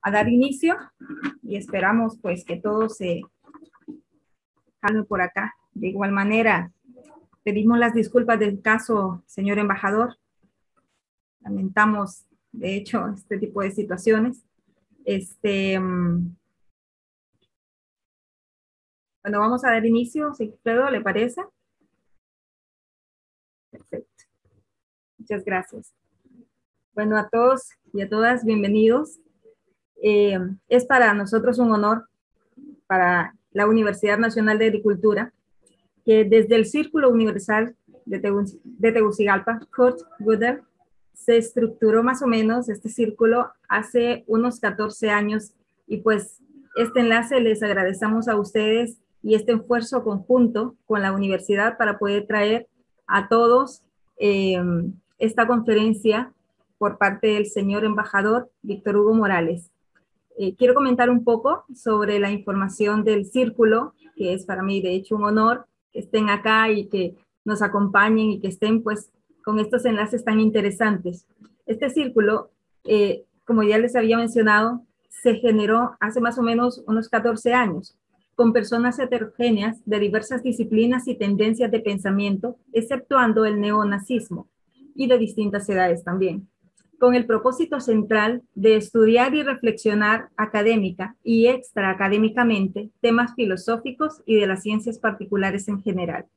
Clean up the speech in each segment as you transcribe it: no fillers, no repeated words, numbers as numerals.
a dar inicio y esperamos pues que todo se calme por acá. De igual manera, pedimos las disculpas del caso, señor embajador. Lamentamos, de hecho, este tipo de situaciones. Bueno, vamos a dar inicio, si Alfredo, ¿le parece? Perfecto. Muchas gracias. Bueno, a todos y a todas, bienvenidos. Es para nosotros un honor, para la Universidad Nacional de Agricultura, que desde el Círculo Universal de Tegucigalpa, Kurt Gödel, se estructuró más o menos este círculo hace unos 14 años y pues este enlace les agradecemos a ustedes y este esfuerzo conjunto con la universidad para poder traer a todos esta conferencia por parte del señor embajador Víctor Hugo Morales. Quiero comentar un poco sobre la información del círculo, que es para mí de hecho un honor que estén acá y que nos acompañen y que estén pues con estos enlaces tan interesantes. Este círculo, como ya les había mencionado, se generó hace más o menos unos 14 años con personas heterogéneas de diversas disciplinas y tendencias de pensamiento, exceptuando el neonazismo, y de distintas edades también, con el propósito central de estudiar y reflexionar académica y extraacadémicamente temas filosóficos y de las ciencias particulares en general,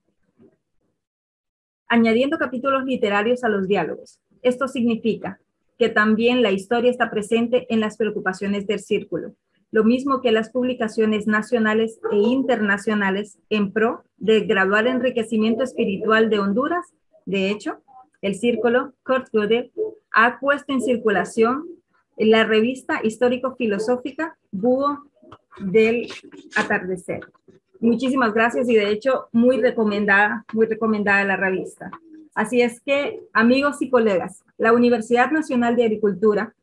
añadiendo capítulos literarios a los diálogos. Esto significa que también la historia está presente en las preocupaciones del círculo, lo mismo que las publicaciones nacionales e internacionales en pro del gradual enriquecimiento espiritual de Honduras. De hecho, el círculo Kurt Gödel ha puesto en circulación la revista histórico-filosófica Búho del Atardecer. Muchísimas gracias y de hecho muy recomendada la revista. Así es que, amigos y colegas, la Universidad Nacional de Agricultura,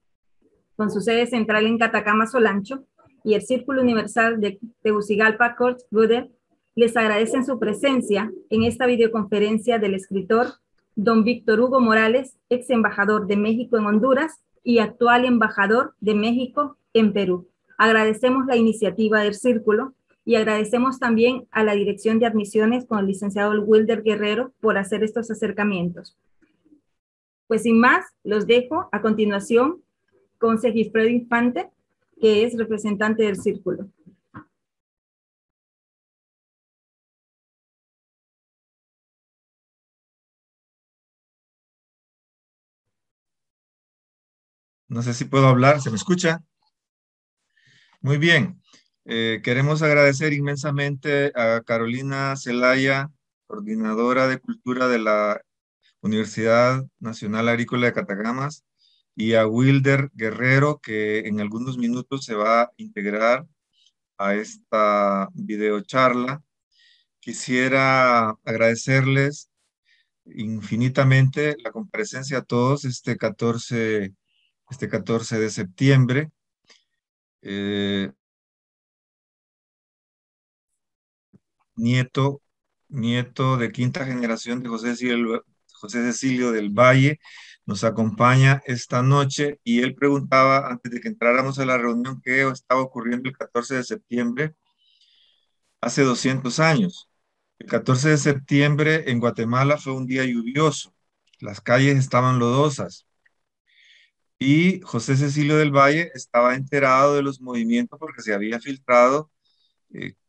con su sede central en Catacama, Solancho, y el Círculo Universal de Tegucigalpa, Kurt Gödel, les agradecen su presencia en esta videoconferencia del escritor don Víctor Hugo Morales, ex embajador de México en Honduras y actual embajador de México en Perú. Agradecemos la iniciativa del Círculo y agradecemos también a la Dirección de Admisiones con el licenciado Wilder Guerrero por hacer estos acercamientos. Pues sin más, los dejo a continuación con Segifredo Infante, que es representante del Círculo. No sé si puedo hablar, ¿se me escucha? Muy bien. Queremos agradecer inmensamente a Carolina Zelaya, coordinadora de Cultura de la Universidad Nacional Agrícola de Catacamas, y a Wilder Guerrero, que en algunos minutos se va a integrar a esta videocharla. Quisiera agradecerles infinitamente la comparecencia a todos este 14 de septiembre. Nieto de quinta generación de José Cecilio del Valle, nos acompaña esta noche y él preguntaba antes de que entráramos a la reunión qué estaba ocurriendo el 14 de septiembre hace 200 años. El 14 de septiembre en Guatemala fue un día lluvioso, las calles estaban lodosas y José Cecilio del Valle estaba enterado de los movimientos porque se había filtrado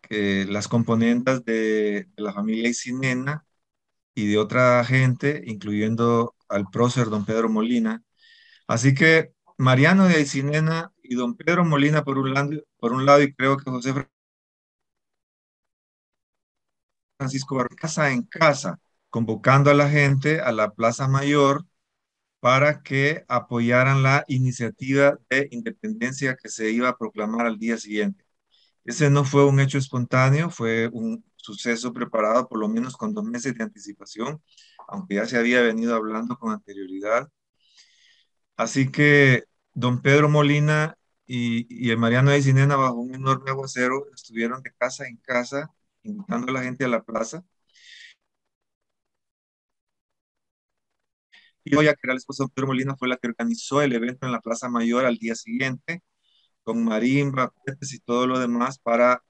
que las componendas de la familia Isinena y de otra gente, incluyendo al prócer don Pedro Molina. Así que Mariano de Isinena y don Pedro Molina por un lado y creo que José Francisco Barrio, casa en casa, convocando a la gente a la Plaza Mayor para que apoyaran la iniciativa de independencia que se iba a proclamar al día siguiente. Ese no fue un hecho espontáneo, fue un suceso preparado por lo menos con 2 meses de anticipación, aunque ya se había venido hablando con anterioridad. Así que don Pedro Molina y el Mariano de Cinena, bajo un enorme aguacero, estuvieron de casa en casa, invitando a la gente a la plaza. Y Oya, que era la esposa de don Pedro Molina, fue la que organizó el evento en la Plaza Mayor al día siguiente, con marimba, cohetes y todo lo demás para,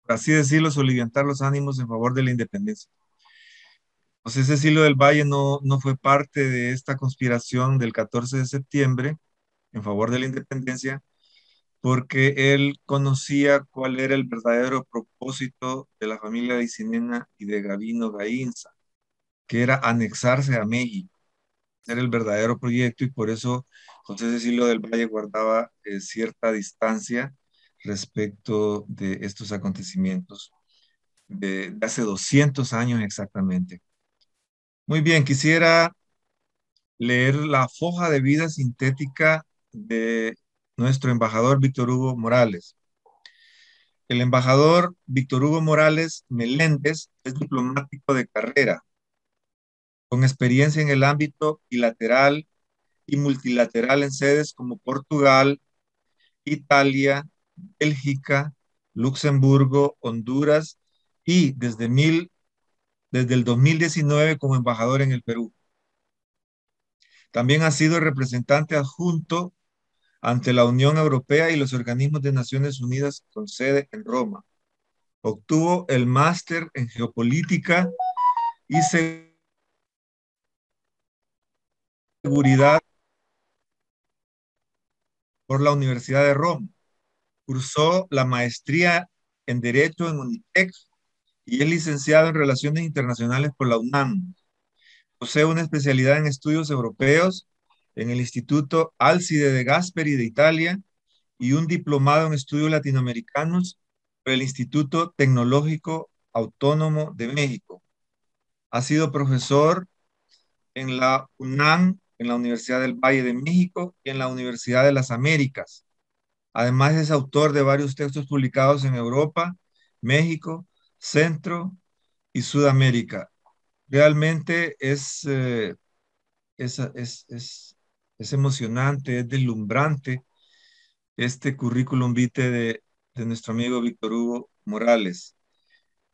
por así decirlo, soliviantar los ánimos en favor de la independencia. José Cecilio del Valle no fue parte de esta conspiración del 14 de septiembre en favor de la independencia, porque él conocía cuál era el verdadero propósito de la familia de Isinena y de Gavino Gainza, que era anexarse a México. Era el verdadero proyecto y por eso José Cecilio del Valle guardaba cierta distancia respecto de estos acontecimientos de hace 200 años exactamente. Muy bien, quisiera leer la foja de vida sintética de nuestro embajador Víctor Hugo Morales. El embajador Víctor Hugo Morales Meléndez es diplomático de carrera, con experiencia en el ámbito bilateral y multilateral en sedes como Portugal, Italia, Bélgica, Luxemburgo, Honduras y desde el 2019 como embajador en el Perú. También ha sido representante adjunto ante la Unión Europea y los organismos de Naciones Unidas con sede en Roma. Obtuvo el máster en geopolítica y seguridad por la Universidad de Roma. Cursó la maestría en Derecho en UNITEC y es licenciado en Relaciones Internacionales por la UNAM. Posee una especialidad en estudios europeos en el Instituto Alcide de Gasperi de Italia y un diplomado en estudios latinoamericanos por el Instituto Tecnológico Autónomo de México. Ha sido profesor en la UNAM, en la Universidad del Valle de México y en la Universidad de las Américas. Además es autor de varios textos publicados en Europa, México, Centro y Sudamérica. Realmente es emocionante, es deslumbrante este currículum vitae de nuestro amigo Víctor Hugo Morales.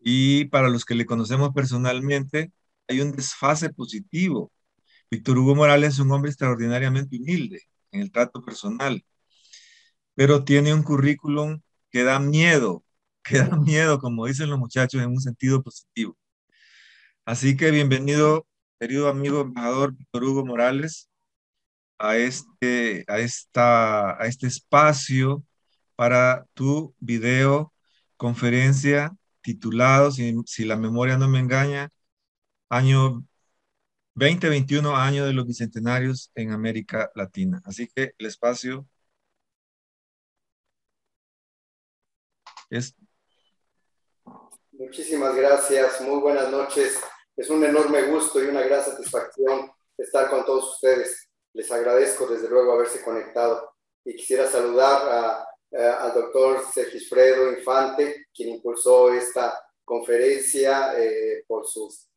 Y para los que le conocemos personalmente, hay un desfase positivo. Víctor Hugo Morales es un hombre extraordinariamente humilde en el trato personal, pero tiene un currículum que da miedo, como dicen los muchachos, en un sentido positivo. Así que bienvenido, querido amigo embajador Víctor Hugo Morales, a este espacio para tu video conferencia titulado, si la memoria no me engaña, año 2021, año de los bicentenarios en América Latina. Así que el espacio es... Muchísimas gracias, muy buenas noches. Es un enorme gusto y una gran satisfacción estar con todos ustedes. Les agradezco desde luego haberse conectado y quisiera saludar al doctor Sergisfredo Infante, quien impulsó esta conferencia por sus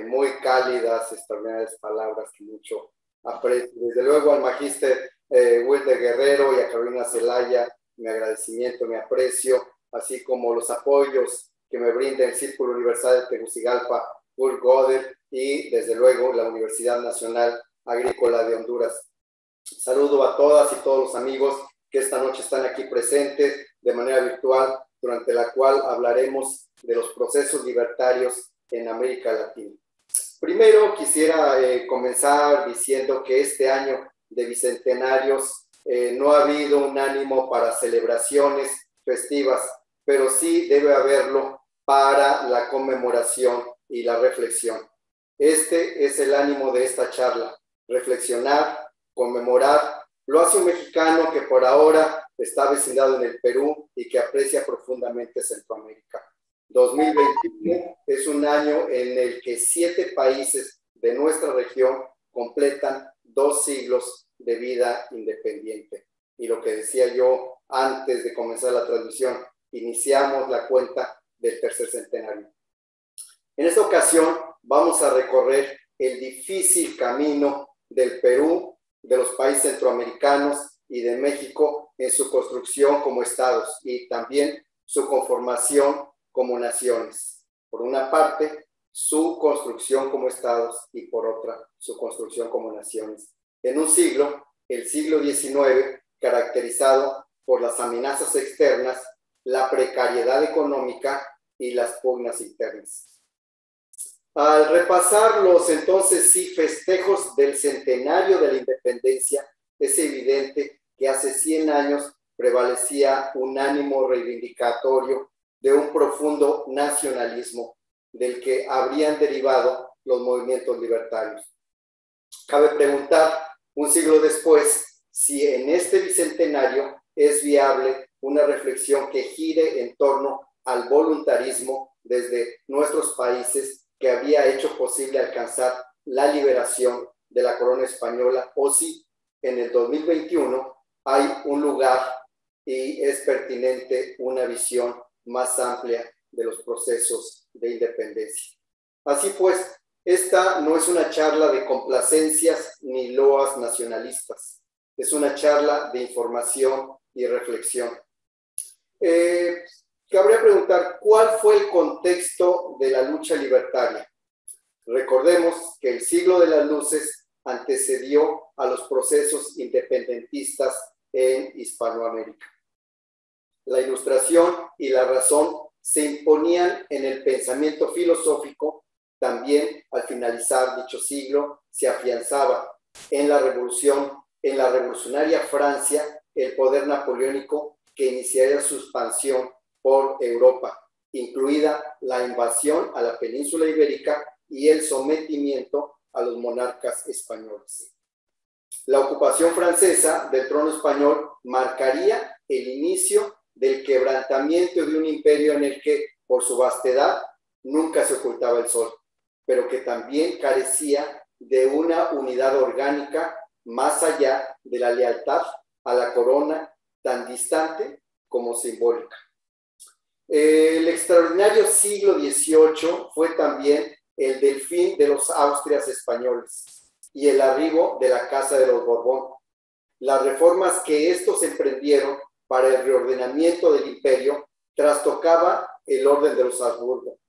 muy cálidas, extraordinarias palabras que mucho aprecio. Desde luego al magíster Wilder Guerrero y a Carolina Zelaya, mi agradecimiento, mi aprecio, así como los apoyos que me brinda el Círculo Universal de Tegucigalpa, Kurt Gödel y desde luego la Universidad Nacional Agrícola de Honduras. Saludo a todas y todos los amigos que esta noche están aquí presentes de manera virtual, durante la cual hablaremos de los procesos libertarios en América Latina. Primero quisiera comenzar diciendo que este año de bicentenarios no ha habido un ánimo para celebraciones festivas, pero sí debe haberlo para la conmemoración y la reflexión. Este es el ánimo de esta charla: reflexionar, conmemorar. Lo hace un mexicano que por ahora está vecindado en el Perú y que aprecia profundamente Centroamérica. 2021 es un año en el que 7 países de nuestra región completan 2 siglos de vida independiente. Y lo que decía yo antes de comenzar la transmisión, iniciamos la cuenta del tercer centenario. En esta ocasión vamos a recorrer el difícil camino del Perú, de los países centroamericanos y de México en su construcción como estados y también su conformación como naciones. Por una parte, su construcción como estados y por otra, su construcción como naciones. En un siglo, el siglo XIX, caracterizado por las amenazas externas, la precariedad económica y las pugnas internas. Al repasar los entonces sí festejos del centenario de la independencia, es evidente que hace 100 años prevalecía un ánimo reivindicatorio de un profundo nacionalismo del que habrían derivado los movimientos libertarios. Cabe preguntar, un siglo después, si en este bicentenario es viable una reflexión que gire en torno al voluntarismo desde nuestros países que había hecho posible alcanzar la liberación de la corona española, o si en el 2021 hay un lugar y es pertinente una visión más amplia de los procesos de independencia. Así pues, esta no es una charla de complacencias ni loas nacionalistas, es una charla de información y reflexión. Cabría preguntar, ¿cuál fue el contexto de la lucha libertaria? Recordemos que el siglo de las luces antecedió a los procesos independentistas en Hispanoamérica. La Ilustración y la razón se imponían en el pensamiento filosófico. También, al finalizar dicho siglo, se afianzaba en la revolucionaria Francia, el poder napoleónico que iniciaría su expansión por Europa, incluida la invasión a la península ibérica y el sometimiento a los monarcas españoles. La ocupación francesa del trono español marcaría el inicio del quebrantamiento de un imperio en el que, por su vastedad, nunca se ocultaba el sol, pero que también carecía de una unidad orgánica más allá de la lealtad a la corona, tan distante como simbólica. El extraordinario siglo XVIII fue también el del fin de los Austrias españoles y el arribo de la Casa de los Borbón. Las reformas que estos emprendieron para el reordenamiento del imperio trastocaba el orden de los Habsburgo.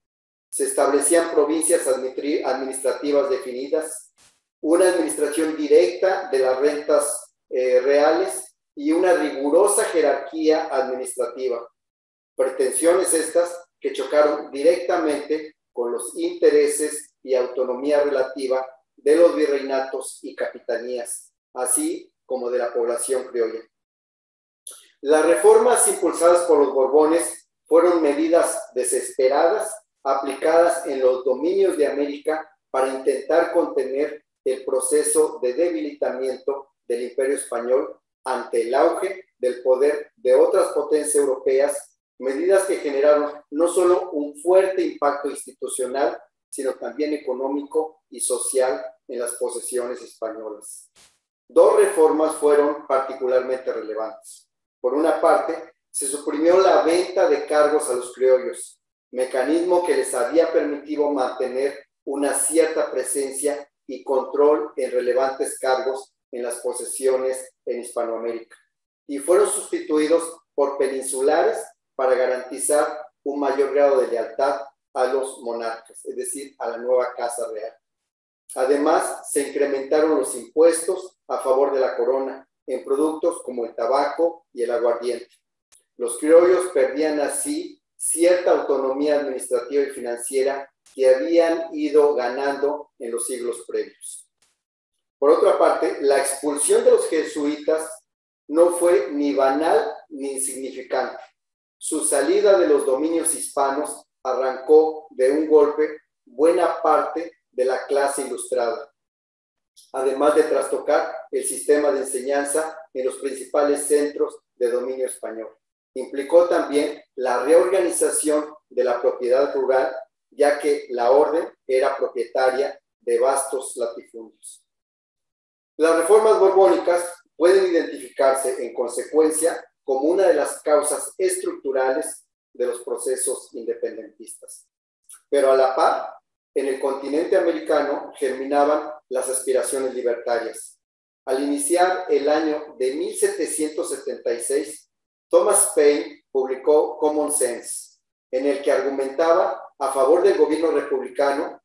Se establecían provincias administrativas definidas, una administración directa de las rentas reales y una rigurosa jerarquía administrativa. Pretensiones estas que chocaron directamente con los intereses y autonomía relativa de los virreinatos y capitanías, así como de la población criolla. Las reformas impulsadas por los Borbones fueron medidas desesperadas aplicadas en los dominios de América para intentar contener el proceso de debilitamiento del Imperio Español ante el auge del poder de otras potencias europeas, medidas que generaron no solo un fuerte impacto institucional, sino también económico y social en las posesiones españolas. Dos reformas fueron particularmente relevantes. Por una parte, se suprimió la venta de cargos a los criollos, mecanismo que les había permitido mantener una cierta presencia y control en relevantes cargos en las posesiones en Hispanoamérica, y fueron sustituidos por peninsulares para garantizar un mayor grado de lealtad a los monarcas, es decir, a la nueva Casa Real. Además, se incrementaron los impuestos a favor de la corona en productos como el tabaco y el aguardiente. Los criollos perdían así cierta autonomía administrativa y financiera que habían ido ganando en los siglos previos. Por otra parte, la expulsión de los jesuitas no fue ni banal ni insignificante. Su salida de los dominios hispanos arrancó de un golpe buena parte de la clase ilustrada, además de trastocar el sistema de enseñanza en los principales centros de dominio español. Implicó también la reorganización de la propiedad rural, ya que la orden era propietaria de vastos latifundios. Las reformas borbónicas pueden identificarse en consecuencia como una de las causas estructurales de los procesos independentistas. Pero a la par, en el continente americano germinaban las aspiraciones libertarias. Al iniciar el año de 1776, Thomas Paine publicó Common Sense, en el que argumentaba a favor del gobierno republicano,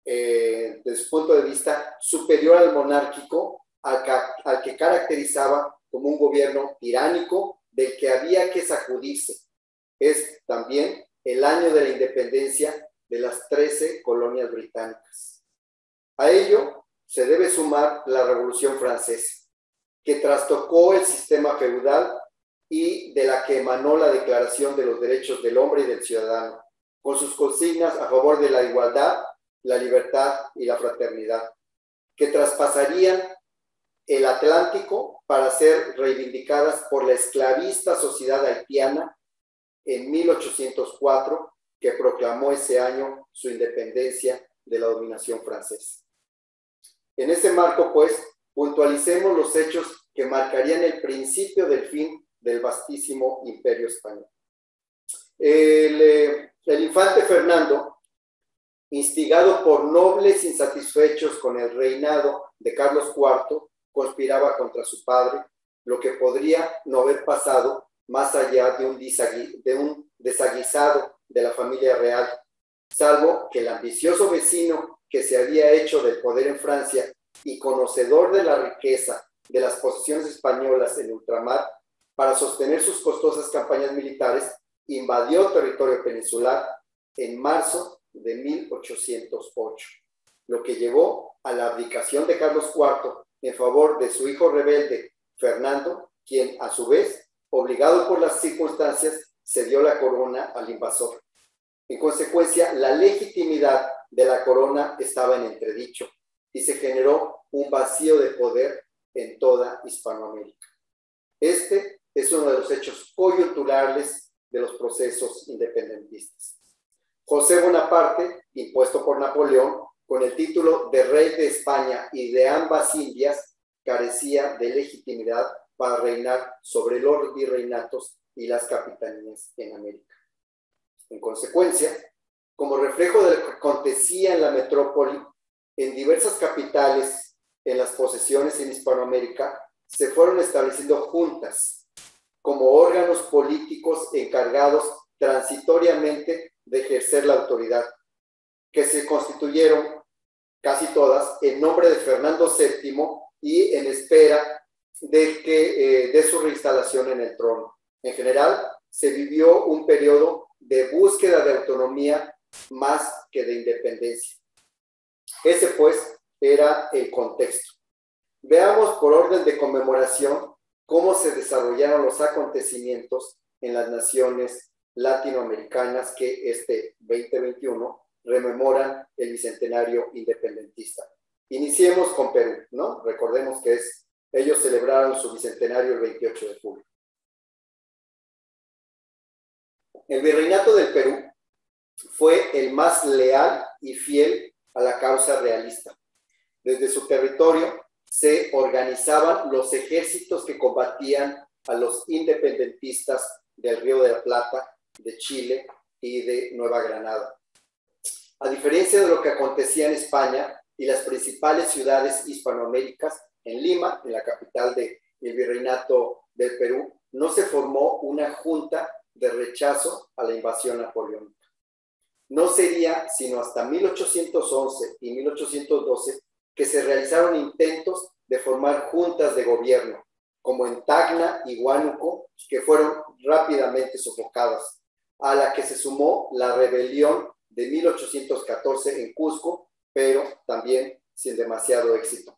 desde su punto de vista superior al monárquico, al que caracterizaba como un gobierno tiránico del que había que sacudirse. Es también el año de la independencia de las 13 colonias británicas. A ello se debe sumar la Revolución Francesa, que trastocó el sistema feudal y de la que emanó la Declaración de los Derechos del Hombre y del Ciudadano, con sus consignas a favor de la igualdad, la libertad y la fraternidad, que traspasarían el Atlántico para ser reivindicadas por la esclavista sociedad haitiana en 1804, que proclamó ese año su independencia de la dominación francesa. En ese marco, pues, puntualicemos los hechos que marcarían el principio del fin del vastísimo imperio español. El infante Fernando, instigado por nobles insatisfechos con el reinado de Carlos IV, conspiraba contra su padre, lo que podría no haber pasado más allá de un desaguisado de la familia real, salvo que el ambicioso vecino que se había hecho del poder en Francia y conocedor de la riqueza de las posesiones españolas en ultramar, para sostener sus costosas campañas militares, invadió territorio peninsular en marzo de 1808, lo que llevó a la abdicación de Carlos IV en favor de su hijo rebelde, Fernando, quien, a su vez, obligado por las circunstancias, cedió la corona al invasor. En consecuencia, la legitimidad de la corona estaba en entredicho y se generó un vacío de poder en toda Hispanoamérica. Este es uno de los hechos coyunturales de los procesos independentistas. José Bonaparte, impuesto por Napoleón, con el título de rey de España y de ambas Indias, carecía de legitimidad para reinar sobre los virreinatos y las capitanías en América. En consecuencia, como reflejo de lo que acontecía en la metrópoli, en diversas capitales, en las posesiones en Hispanoamérica, se fueron estableciendo juntas como órganos políticos encargados transitoriamente de ejercer la autoridad, que se constituyeron casi todas en nombre de Fernando VII y en espera de su reinstalación en el trono. En general, se vivió un periodo de búsqueda de autonomía más que de independencia. Ese, pues, era el contexto. Veamos por orden de conmemoración cómo se desarrollaron los acontecimientos en las naciones latinoamericanas que este 2021 rememoran el bicentenario independentista. Iniciemos con Perú, ¿no? Recordemos que ellos celebraron su bicentenario el 28 de julio. El virreinato del Perú fue el más leal y fiel a la causa realista. Desde su territorio se organizaban los ejércitos que combatían a los independentistas del Río de la Plata, de Chile y de Nueva Granada. A diferencia de lo que acontecía en España y las principales ciudades hispanoaméricas, en Lima, en la capital del virreinato del Perú, no se formó una junta de rechazo a la invasión napoleónica. No sería sino hasta 1811 y 1812 que se realizaron intentos de formar juntas de gobierno, como en Tacna y Huánuco, que fueron rápidamente sofocadas, a la que se sumó la rebelión de 1814 en Cusco, pero también sin demasiado éxito.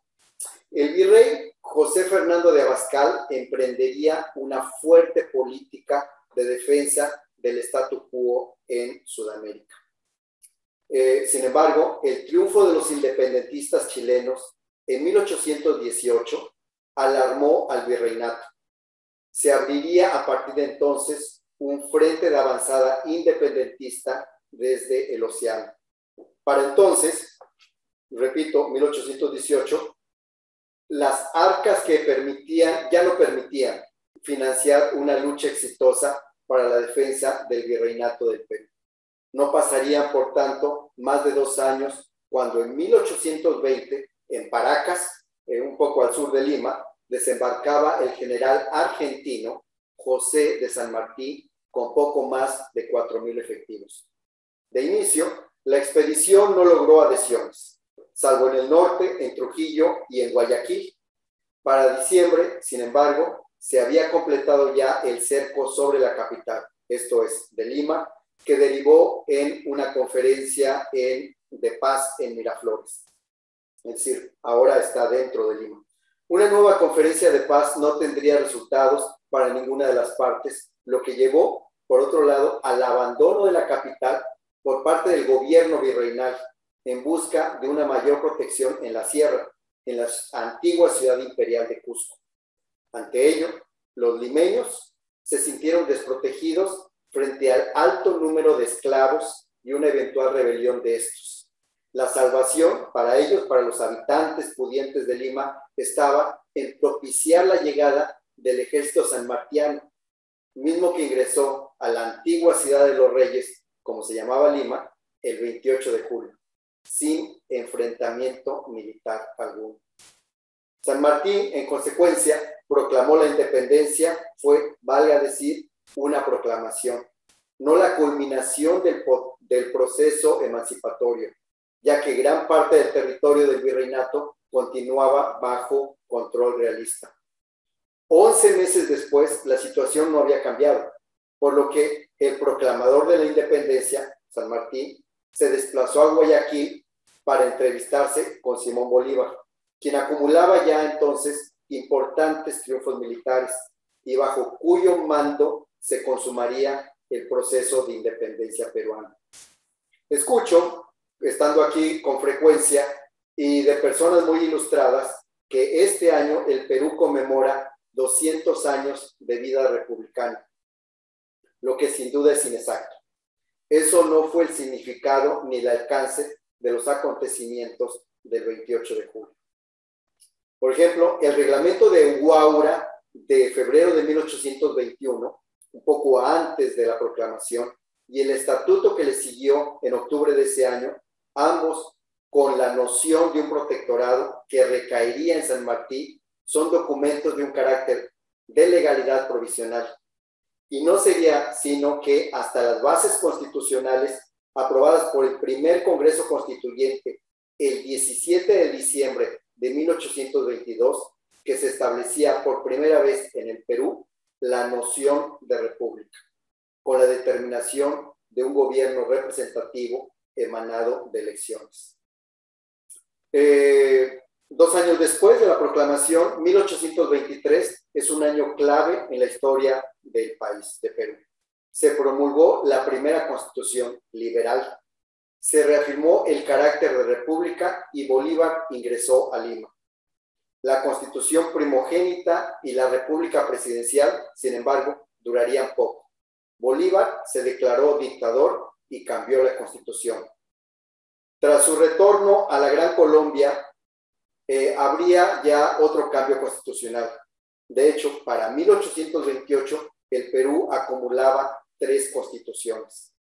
El virrey José Fernando de Abascal emprendería una fuerte política de defensa del statu quo en Sudamérica. Sin embargo, el triunfo de los independentistas chilenos en 1818 alarmó al virreinato. Se abriría a partir de entonces un frente de avanzada independentista desde el océano. Para entonces, repito, 1818, las arcas que ya no permitían financiar una lucha exitosa para la defensa del virreinato del Perú. No pasarían, por tanto, más de 2 años cuando en 1820, en Paracas, un poco al sur de Lima, desembarcaba el general argentino José de San Martín con poco más de 4,000 efectivos. De inicio, la expedición no logró adhesiones, salvo en el norte, en Trujillo y en Guayaquil, Para diciembre, sin embargo, se había completado ya el cerco sobre la capital, esto es, de Lima, que derivó en una conferencia de paz en Miraflores. Es decir, ahora está dentro de Lima. Una nueva conferencia de paz no tendría resultados para ninguna de las partes, lo que llevó, por otro lado, al abandono de la capital por parte del gobierno virreinal en busca de una mayor protección en la sierra, en la antigua ciudad imperial de Cusco. Ante ello, los limeños se sintieron desprotegidos frente al alto número de esclavos y una eventual rebelión de estos. La salvación para ellos, para los habitantes pudientes de Lima, estaba en propiciar la llegada del ejército sanmartiano, mismo que ingresó a la antigua ciudad de los Reyes, como se llamaba Lima, el 28 de julio, sin enfrentamiento militar alguno. San Martín, en consecuencia, proclamó la independencia, fue, valga decir, una proclamación, no la culminación del proceso emancipatorio, ya que gran parte del territorio del virreinato continuaba bajo control realista. 11 meses después, la situación no había cambiado, por lo que el proclamador de la independencia, San Martín, se desplazó a Guayaquil para entrevistarse con Simón Bolívar, quien acumulaba ya entonces importantes triunfos militares y bajo cuyo mando se consumaría el proceso de independencia peruana. Escucho, estando aquí con frecuencia y de personas muy ilustradas, que este año el Perú conmemora 200 años de vida republicana, lo que sin duda es inexacto. Eso no fue el significado ni el alcance de los acontecimientos del 28 de julio. Por ejemplo, el reglamento de Huaura de febrero de 1821, un poco antes de la proclamación, y el estatuto que le siguió en octubre de ese año, ambos con la noción de un protectorado que recaería en San Martín, son documentos de un carácter de legalidad provisional. Y no sería sino que hasta las bases constitucionales aprobadas por el primer Congreso Constituyente el 17 de diciembre de 1822, que se establecía por primera vez en el Perú la noción de república, con la determinación de un gobierno representativo emanado de elecciones. 2 años después de la proclamación, 1823 es un año clave en la historia del país, de Perú. Se promulgó la primera constitución liberal, se reafirmó el carácter de república y Bolívar ingresó a Lima. La constitución primogénita y la república presidencial, sin embargo, durarían poco. Bolívar se declaró dictador y cambió la constitución. Tras su retorno a la Gran Colombia, habría ya otro cambio constitucional. De hecho, para 1828, el Perú acumulaba 3 constituciones.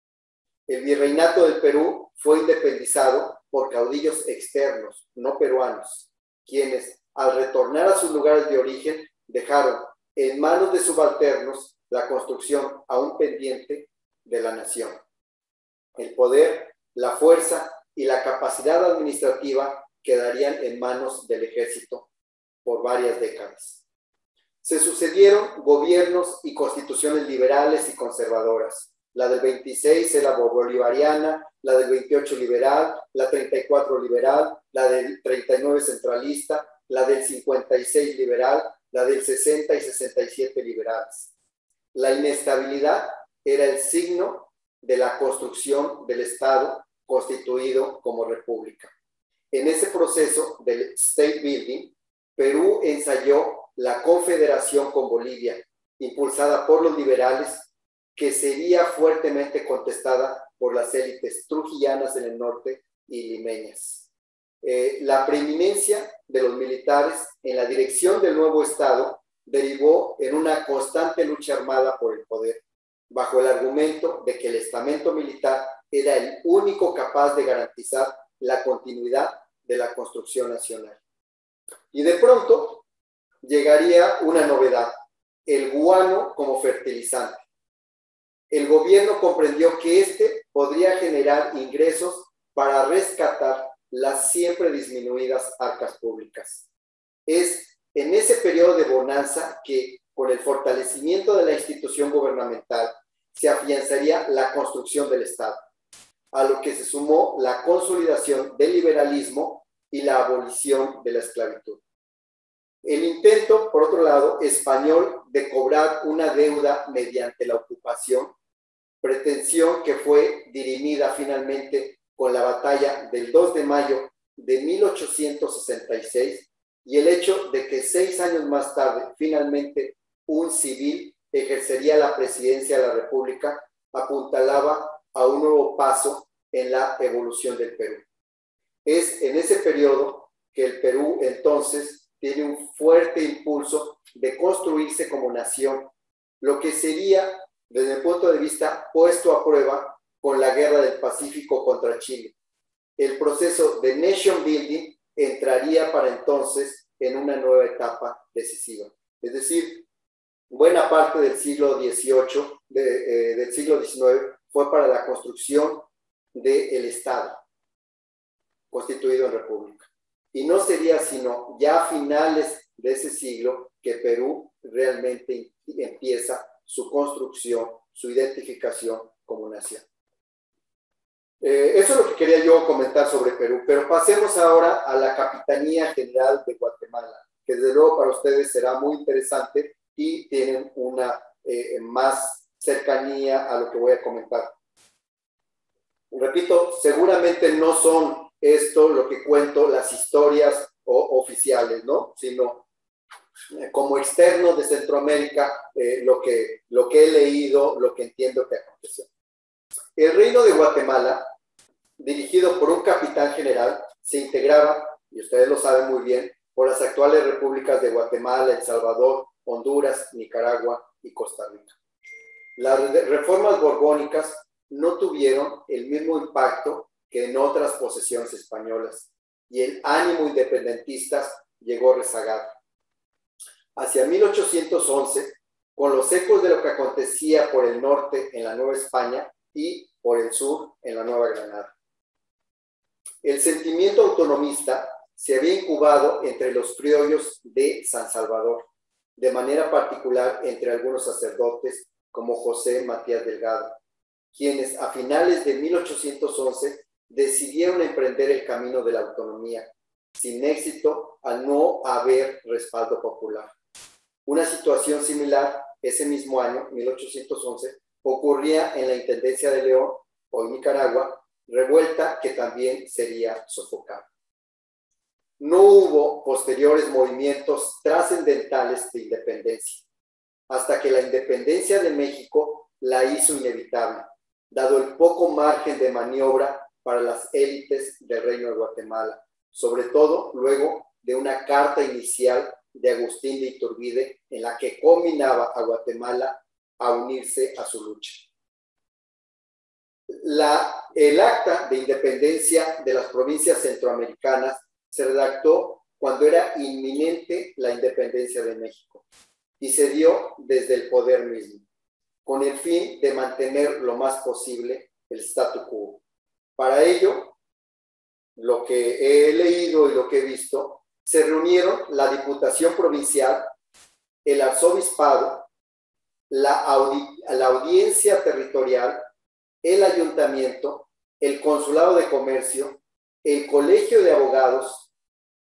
El virreinato del Perú fue independizado por caudillos externos, no peruanos, quienes, al retornar a sus lugares de origen, dejaron en manos de subalternos la construcción aún pendiente de la nación. El poder, la fuerza y la capacidad administrativa quedarían en manos del ejército por varias décadas. Se sucedieron gobiernos y constituciones liberales y conservadoras. La del 26 era bolivariana, la del 28 liberal, la 34 liberal, la del 39 centralista, la del 56 liberal, la del 60 y 67 liberales. La inestabilidad era el signo de la construcción del Estado constituido como república. En ese proceso del state building, Perú ensayó la confederación con Bolivia, impulsada por los liberales, que sería fuertemente contestada por las élites trujillanas en el norte y limeñas. La preeminencia de los militares en la dirección del nuevo Estado derivó en una constante lucha armada por el poder, bajo el argumento de que el estamento militar era el único capaz de garantizar la continuidad de la construcción nacional. Y de pronto llegaría una novedad, el guano como fertilizante. El gobierno comprendió que este podría generar ingresos para rescatar las siempre disminuidas arcas públicas. Es en ese periodo de bonanza que, con el fortalecimiento de la institución gubernamental, se afianzaría la construcción del Estado, a lo que se sumó la consolidación del liberalismo y la abolición de la esclavitud. El intento, por otro lado, español de cobrar una deuda mediante la ocupación, pretensión que fue dirimida finalmente con la batalla del 2 de mayo de 1866 y el hecho de que 6 años más tarde, finalmente, un civil ejercería la presidencia de la República, apuntalaba a un nuevo paso en la evolución del Perú. Es en ese periodo que el Perú entonces tiene un fuerte impulso de construirse como nación, lo que sería, desde el punto de vista, puesto a prueba con la Guerra del Pacífico contra Chile. El proceso de nation building entraría para entonces en una nueva etapa decisiva. Es decir, buena parte del siglo XVIII, del siglo XIX, fue para la construcción del Estado, constituido en república. Y no sería sino ya a finales de ese siglo que Perú realmente empieza su construcción, su identificación como nación. Eso es lo que quería yo comentar sobre Perú, pero pasemos ahora a la Capitanía General de Guatemala, que desde luego para ustedes será muy interesante y tienen una más cercanía a lo que voy a comentar. Repito, seguramente no son esto lo que cuento, las historias oficiales, ¿no? Sino como externo de Centroamérica, lo que he leído, lo que entiendo que aconteció. El Reino de Guatemala, dirigido por un capitán general, se integraba, y ustedes lo saben muy bien, por las actuales repúblicas de Guatemala, El Salvador, Honduras, Nicaragua y Costa Rica. Las reformas borbónicas no tuvieron el mismo impacto que en otras posesiones españolas, y el ánimo independentista llegó rezagado. Hacia 1811, con los ecos de lo que acontecía por el norte en la Nueva España y por el sur en la Nueva Granada. El sentimiento autonomista se había incubado entre los criollos de San Salvador, de manera particular entre algunos sacerdotes como José Matías Delgado, quienes a finales de 1811 decidieron emprender el camino de la autonomía, sin éxito al no haber respaldo popular. Una situación similar ese mismo año, 1811, ocurría en la Intendencia de León, hoy Nicaragua, revuelta que también sería sofocada. No hubo posteriores movimientos trascendentales de independencia, hasta que la independencia de México la hizo inevitable, dado el poco margen de maniobra para las élites del Reino de Guatemala, sobre todo luego de una carta inicial de Agustín de Iturbide en la que combinaba a Guatemala a unirse a su lucha. El acta de independencia de las provincias centroamericanas se redactó cuando era inminente la independencia de México y se dio desde el poder mismo, con el fin de mantener lo más posible el statu quo. Para ello, lo que he leído y lo que he visto, se reunieron la Diputación Provincial, el Arzobispado, la Audiencia Territorial, el Ayuntamiento, el Consulado de Comercio, el Colegio de Abogados,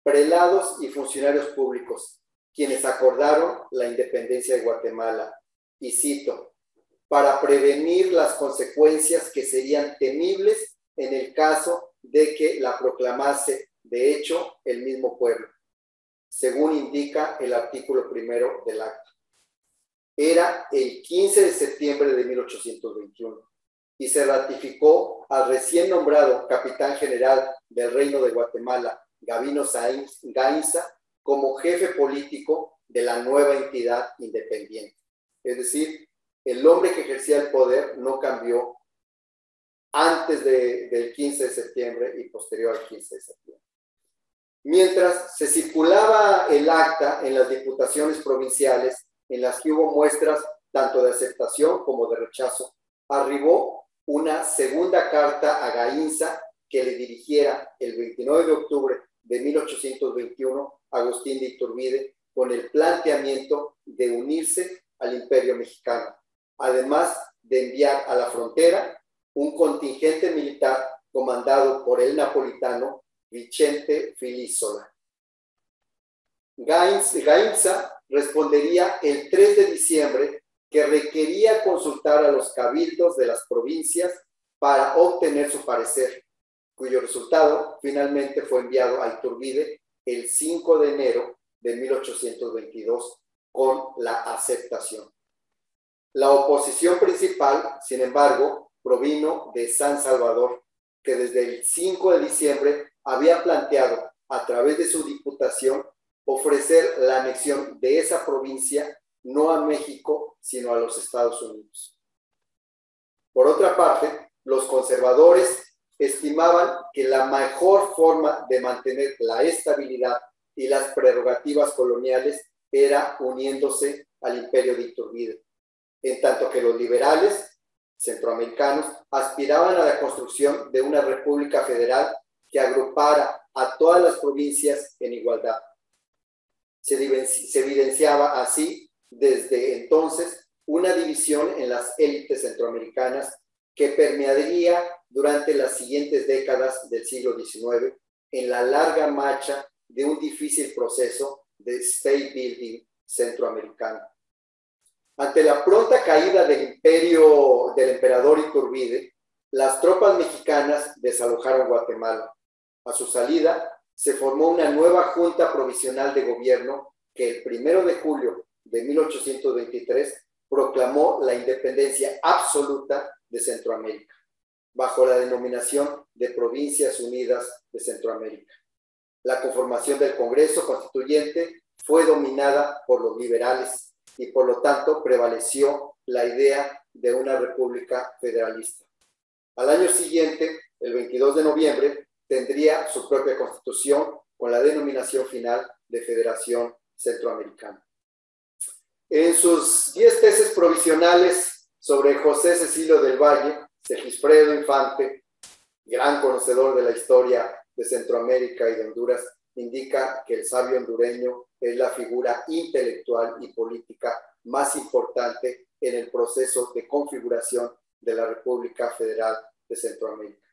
prelados y funcionarios públicos, quienes acordaron la independencia de Guatemala, y cito, para prevenir las consecuencias que serían temibles en el caso de que la proclamase de hecho el mismo pueblo, según indica el artículo 1 del acta. Era el 15 de septiembre de 1821 y se ratificó al recién nombrado capitán general del Reino de Guatemala, Gavino Gainza, como jefe político de la nueva entidad independiente. Es decir, el hombre que ejercía el poder no cambió antes del 15 de septiembre y posterior al 15 de septiembre. Mientras se circulaba el acta en las diputaciones provinciales, en las que hubo muestras tanto de aceptación como de rechazo, arribó una segunda carta a Gainza que le dirigiera el 29 de octubre de 1821 Agustín de Iturbide, con el planteamiento de unirse al Imperio Mexicano, además de enviar a la frontera un contingente militar comandado por el napolitano Vicente Filísola. Gainza respondería el 3 de diciembre que requería consultar a los cabildos de las provincias para obtener su parecer, cuyo resultado finalmente fue enviado a Iturbide el 5 de enero de 1822 con la aceptación. La oposición principal, sin embargo, provino de San Salvador, que desde el 5 de diciembre había planteado, a través de su diputación, ofrecer la anexión de esa provincia no a México, sino a los Estados Unidos. Por otra parte, los conservadores estimaban que la mejor forma de mantener la estabilidad y las prerrogativas coloniales era uniéndose al Imperio de Iturbide, en tanto que los liberales centroamericanos aspiraban a la construcción de una república federal que agrupara a todas las provincias en igualdad. Se evidenciaba así desde entonces una división en las élites centroamericanas que permearía durante las siguientes décadas del siglo XIX en la larga marcha de un difícil proceso de state building centroamericano. Ante la pronta caída del emperador Iturbide, las tropas mexicanas desalojaron Guatemala. A su salida, se formó una nueva junta provisional de gobierno que el 1 de julio de 1823 proclamó la independencia absoluta de Centroamérica, bajo la denominación de Provincias Unidas de Centroamérica. La conformación del Congreso Constituyente fue dominada por los liberales y por lo tanto prevaleció la idea de una república federalista. Al año siguiente, el 22 de noviembre, tendría su propia constitución con la denominación final de Federación Centroamericana. En sus 10 tesis provisionales sobre José Cecilio del Valle, Segisfredo Infante, gran conocedor de la historia de Centroamérica y de Honduras, indica que el sabio hondureño es la figura intelectual y política más importante en el proceso de configuración de la República Federal de Centroamérica.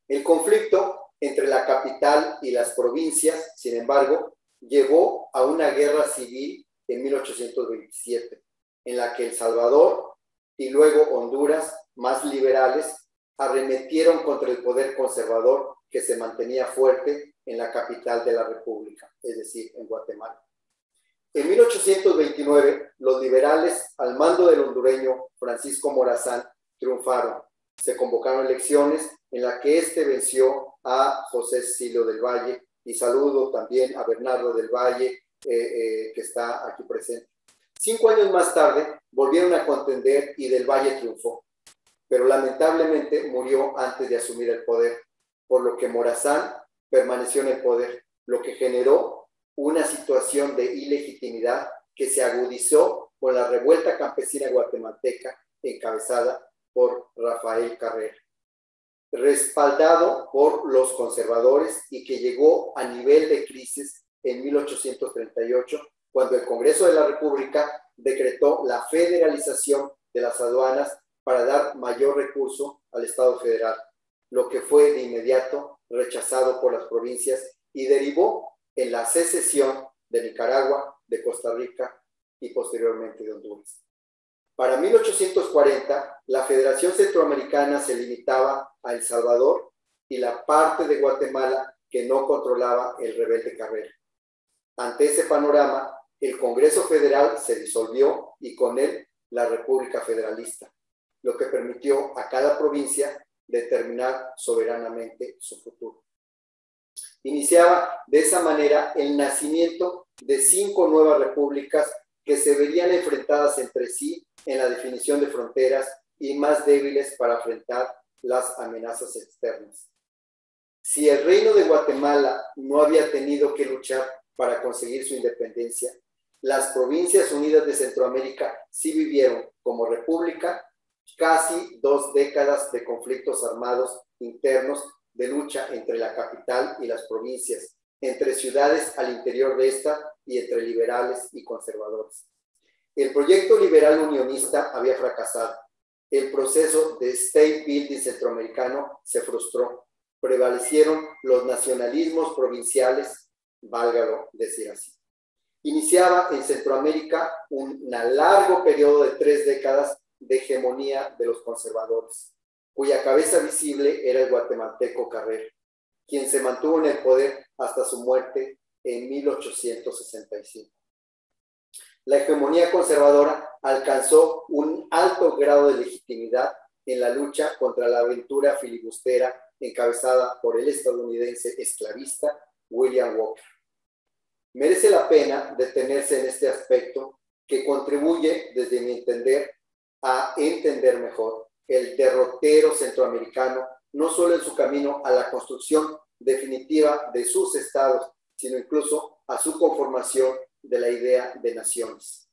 El conflicto entre la capital y las provincias, sin embargo, llevó a una guerra civil en 1827, en la que El Salvador y luego Honduras, más liberales, arremetieron contra el poder conservador que se mantenía fuerte en la capital de la República, es decir, en Guatemala. En 1829, los liberales, al mando del hondureño Francisco Morazán, triunfaron. Se convocaron elecciones en las que éste venció a José Cecilio del Valle, y saludo también a Bernardo del Valle, que está aquí presente. 5 años más tarde, volvieron a contender y del Valle triunfó, pero lamentablemente murió antes de asumir el poder, por lo que Morazán permaneció en el poder, lo que generó una situación de ilegitimidad que se agudizó con la revuelta campesina guatemalteca encabezada por Rafael Carrera, respaldado por los conservadores y que llegó a nivel de crisis en 1838, cuando el Congreso de la República decretó la federalización de las aduanas para dar mayor recurso al Estado federal, lo que fue de inmediato rechazado por las provincias y derivó en la secesión de Nicaragua, de Costa Rica y posteriormente de Honduras. Para 1840, la Federación Centroamericana se limitaba a El Salvador y la parte de Guatemala que no controlaba el rebelde Carrera. Ante ese panorama, el Congreso Federal se disolvió y con él la República Federalista, lo que permitió a cada provincia determinar soberanamente su futuro. Iniciaba de esa manera el nacimiento de 5 nuevas repúblicas que se verían enfrentadas entre sí en la definición de fronteras y más débiles para enfrentar las amenazas externas. Si el Reino de Guatemala no había tenido que luchar para conseguir su independencia, las Provincias Unidas de Centroamérica sí vivieron como república casi 2 décadas de conflictos armados internos, de lucha entre la capital y las provincias, entre ciudades al interior de esta y entre liberales y conservadores. El proyecto liberal unionista había fracasado. El proceso de state building centroamericano se frustró. Prevalecieron los nacionalismos provinciales, válgalo decir así. Iniciaba en Centroamérica un largo periodo de 3 décadas de hegemonía de los conservadores, cuya cabeza visible era el guatemalteco Carrera, quien se mantuvo en el poder hasta su muerte en 1865. La hegemonía conservadora alcanzó un alto grado de legitimidad en la lucha contra la aventura filibustera encabezada por el estadounidense esclavista William Walker. Merece la pena detenerse en este aspecto que contribuye, desde mi entender, a entender mejor el derrotero centroamericano, no solo en su camino a la construcción definitiva de sus estados, sino incluso a su conformación de la idea de naciones.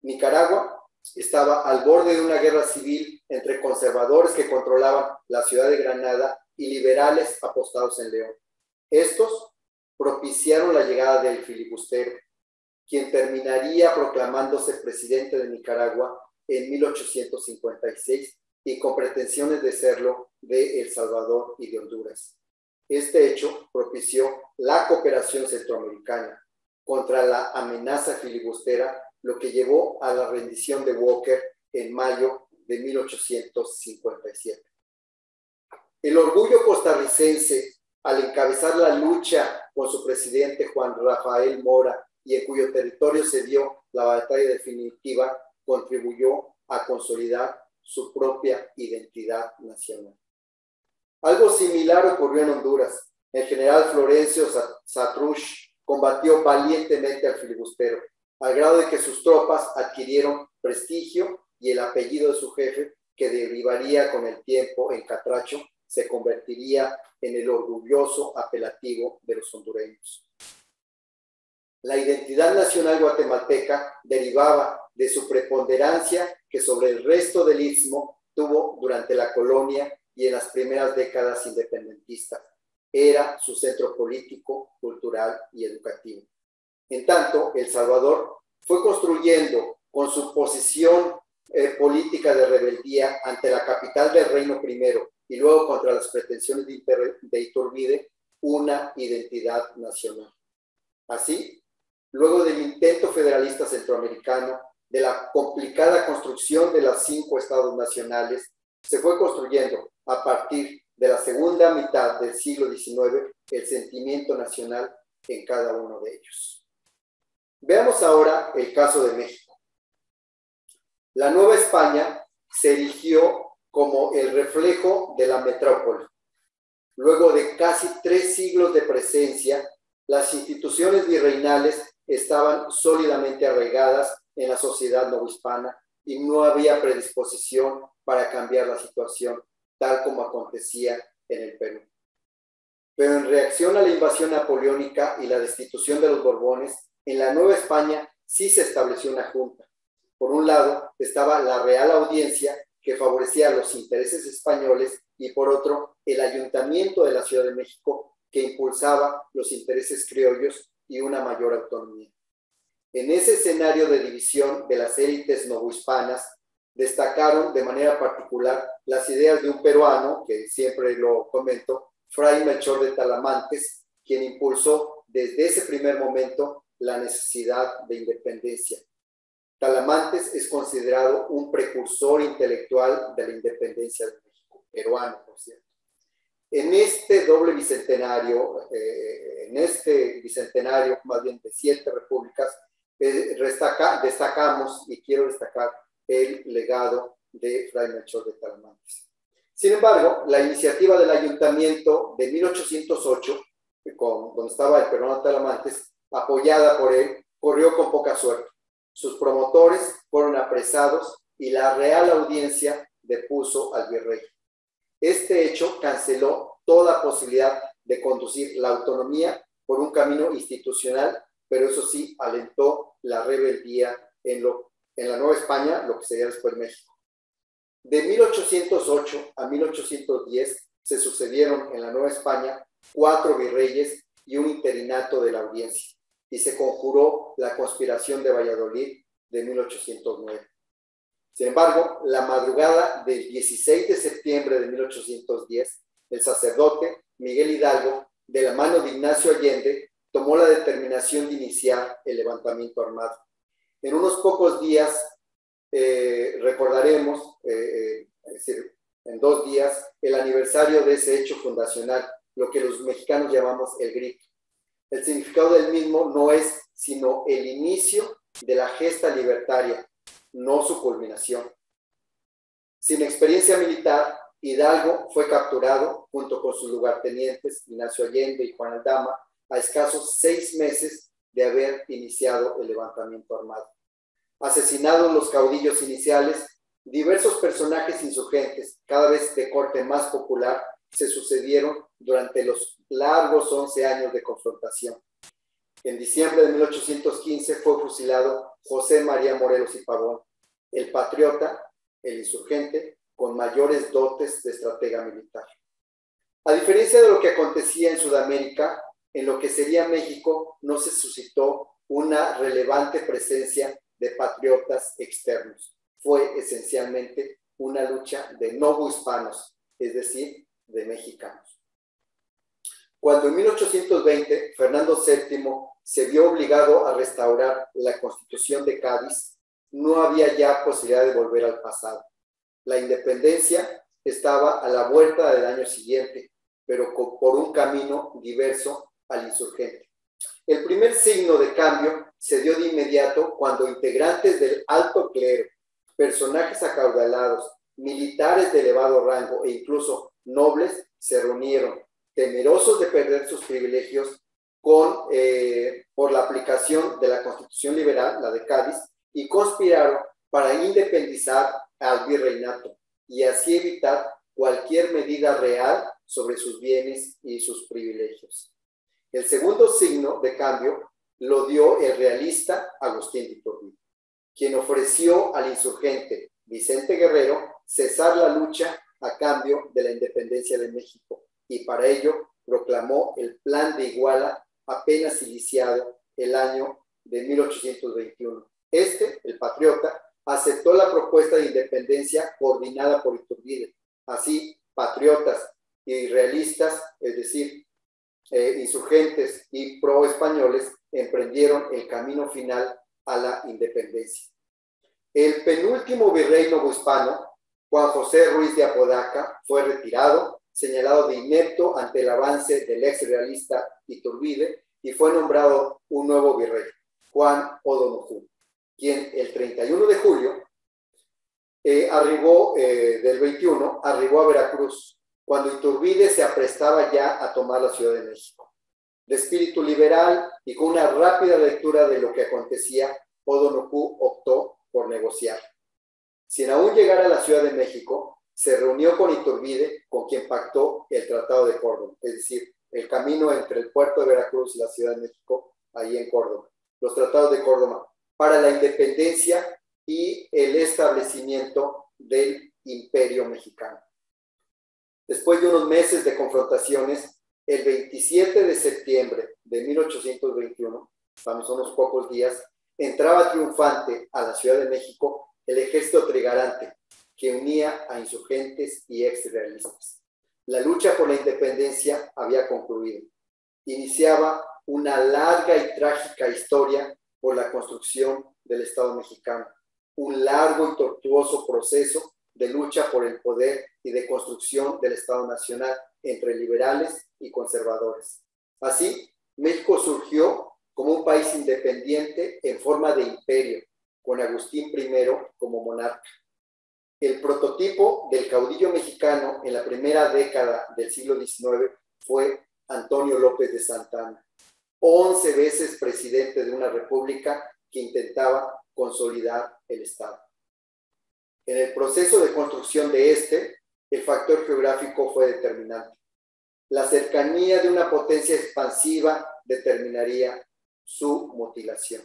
Nicaragua estaba al borde de una guerra civil entre conservadores que controlaban la ciudad de Granada y liberales apostados en León. Estos propiciaron la llegada del filibustero, quien terminaría proclamándose presidente de Nicaragua en 1856 y con pretensiones de serlo de El Salvador y de Honduras. Este hecho propició la cooperación centroamericana contra la amenaza filibustera, lo que llevó a la rendición de Walker en mayo de 1857. El orgullo costarricense, al encabezar la lucha con su presidente Juan Rafael Mora, y en cuyo territorio se dio la batalla definitiva, contribuyó a consolidar su propia identidad nacional. Algo similar ocurrió en Honduras. El general Florencio Satruch combatió valientemente al filibustero, al grado de que sus tropas adquirieron prestigio y el apellido de su jefe, que derivaría con el tiempo en Catracho, se convertiría en el orgulloso apelativo de los hondureños. La identidad nacional guatemalteca derivaba de su preponderancia que sobre el resto del istmo tuvo durante la colonia y en las primeras décadas independentistas. Era su centro político, cultural y educativo. En tanto, El Salvador fue construyendo con su posición política de rebeldía ante la capital del Reino Primero y luego contra las pretensiones de Iturbide, una identidad nacional. Así, luego del intento federalista centroamericano, de la complicada construcción de los 5 estados nacionales, se fue construyendo a partir de la segunda mitad del siglo XIX el sentimiento nacional en cada uno de ellos. Veamos ahora el caso de México. La Nueva España se erigió como el reflejo de la metrópoli. Luego de casi 3 siglos de presencia, las instituciones virreinales estaban sólidamente arraigadas en la sociedad novohispana y no había predisposición para cambiar la situación, tal como acontecía en el Perú. Pero en reacción a la invasión napoleónica y la destitución de los Borbones, en la Nueva España sí se estableció una junta. Por un lado estaba la Real Audiencia, que favorecía los intereses españoles, y por otro, el Ayuntamiento de la Ciudad de México, que impulsaba los intereses criollos y una mayor autonomía. En ese escenario de división de las élites novohispanas, destacaron de manera particular las ideas de un peruano, que siempre lo comento, Fray Melchor de Talamantes, quien impulsó desde ese primer momento la necesidad de independencia. Talamantes es considerado un precursor intelectual de la independencia de México, peruano, por cierto. En este doble bicentenario, más bien de 7 repúblicas, destacamos, y quiero destacar, el legado de Fray Melchor de Talamantes. Sin embargo, la iniciativa del ayuntamiento de 1808, donde estaba el peruano Talamantes, apoyada por él, corrió con poca suerte. Sus promotores fueron apresados y la Real Audiencia depuso al virrey. Este hecho canceló toda posibilidad de conducir la autonomía por un camino institucional, pero eso sí alentó la rebeldía en la Nueva España, lo que sería después México. De 1808 a 1810 se sucedieron en la Nueva España 4 virreyes y un interinato de la Audiencia. y se conjuró la conspiración de Valladolid de 1809. Sin embargo, la madrugada del 16 de septiembre de 1810, el sacerdote Miguel Hidalgo, de la mano de Ignacio Allende, tomó la determinación de iniciar el levantamiento armado. En unos pocos días, recordaremos, es decir, en 2 días, el aniversario de ese hecho fundacional, lo que los mexicanos llamamos el grito. El significado del mismo no es sino el inicio de la gesta libertaria, no su culminación. Sin experiencia militar, Hidalgo fue capturado junto con sus lugartenientes Ignacio Allende y Juan Aldama a escasos 6 meses de haber iniciado el levantamiento armado. Asesinados los caudillos iniciales, diversos personajes insurgentes, cada vez de corte más popular, se sucedieron durante los largos 11 años de confrontación. En diciembre de 1815 fue fusilado José María Morelos y Pavón, el patriota, el insurgente, con mayores dotes de estratega militar. A diferencia de lo que acontecía en Sudamérica, en lo que sería México no se suscitó una relevante presencia de patriotas externos. Fue esencialmente una lucha de novohispanos, es decir, de mexicanos. Cuando en 1820 Fernando VII se vio obligado a restaurar la Constitución de Cádiz, no había ya posibilidad de volver al pasado. La independencia estaba a la vuelta del año siguiente, pero por un camino diverso al insurgente. El primer signo de cambio se dio de inmediato cuando integrantes del alto clero, personajes acaudalados, militares de elevado rango e incluso nobles se reunieron, temerosos de perder sus privilegios por la aplicación de la Constitución Liberal, la de Cádiz, y conspiraron para independizar al virreinato y así evitar cualquier medida real sobre sus bienes y sus privilegios. El segundo signo de cambio lo dio el realista Agustín de Iturbide, quien ofreció al insurgente Vicente Guerrero cesar la lucha a cambio de la independencia de México, y para ello proclamó el Plan de Iguala apenas iniciado el año de 1821. El patriota, aceptó la propuesta de independencia coordinada por Iturbide. Así, patriotas y realistas, es decir, insurgentes y pro-españoles, emprendieron el camino final a la independencia. El penúltimo virrey novohispano, Juan José Ruiz de Apodaca, fue retirado, señalado de inepto ante el avance del ex realista Iturbide, y fue nombrado un nuevo virrey, Juan O'Donoghue, quien el 31 de julio del 21 arribó a Veracruz, cuando Iturbide se aprestaba ya a tomar la Ciudad de México. De espíritu liberal y con una rápida lectura de lo que acontecía, O'Donoghue optó por negociar. Sin aún llegar a la Ciudad de México, se reunió con Iturbide, con quien pactó el Tratado de Córdoba, es decir, el camino entre el puerto de Veracruz y la Ciudad de México, ahí en Córdoba, los Tratados de Córdoba, para la independencia y el establecimiento del Imperio Mexicano. Después de unos meses de confrontaciones, el 27 de septiembre de 1821, estamos unos pocos días, entraba triunfante a la Ciudad de México el ejército trigarante, que unía a insurgentes y exrealistas. La lucha por la independencia había concluido. Iniciaba una larga y trágica historia por la construcción del Estado mexicano, un largo y tortuoso proceso de lucha por el poder y de construcción del Estado nacional entre liberales y conservadores. Así, México surgió como un país independiente en forma de imperio, con Agustín I como monarca. El prototipo del caudillo mexicano en la primera década del siglo XIX fue Antonio López de Santa Anna, 11 veces presidente de una república que intentaba consolidar el Estado. En el proceso de construcción de el factor geográfico fue determinante. La cercanía de una potencia expansiva determinaría su mutilación.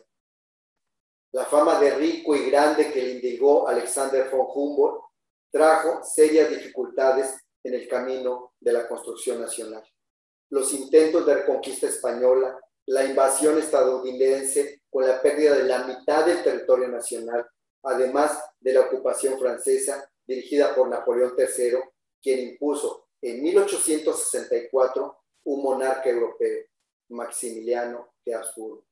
La fama de rico y grande que le indicó Alexander von Humboldt trajo serias dificultades en el camino de la construcción nacional. Los intentos de reconquista española, la invasión estadounidense con la pérdida de la mitad del territorio nacional, además de la ocupación francesa dirigida por Napoleón III, quien impuso en 1864 un monarca europeo, Maximiliano de Habsburgo.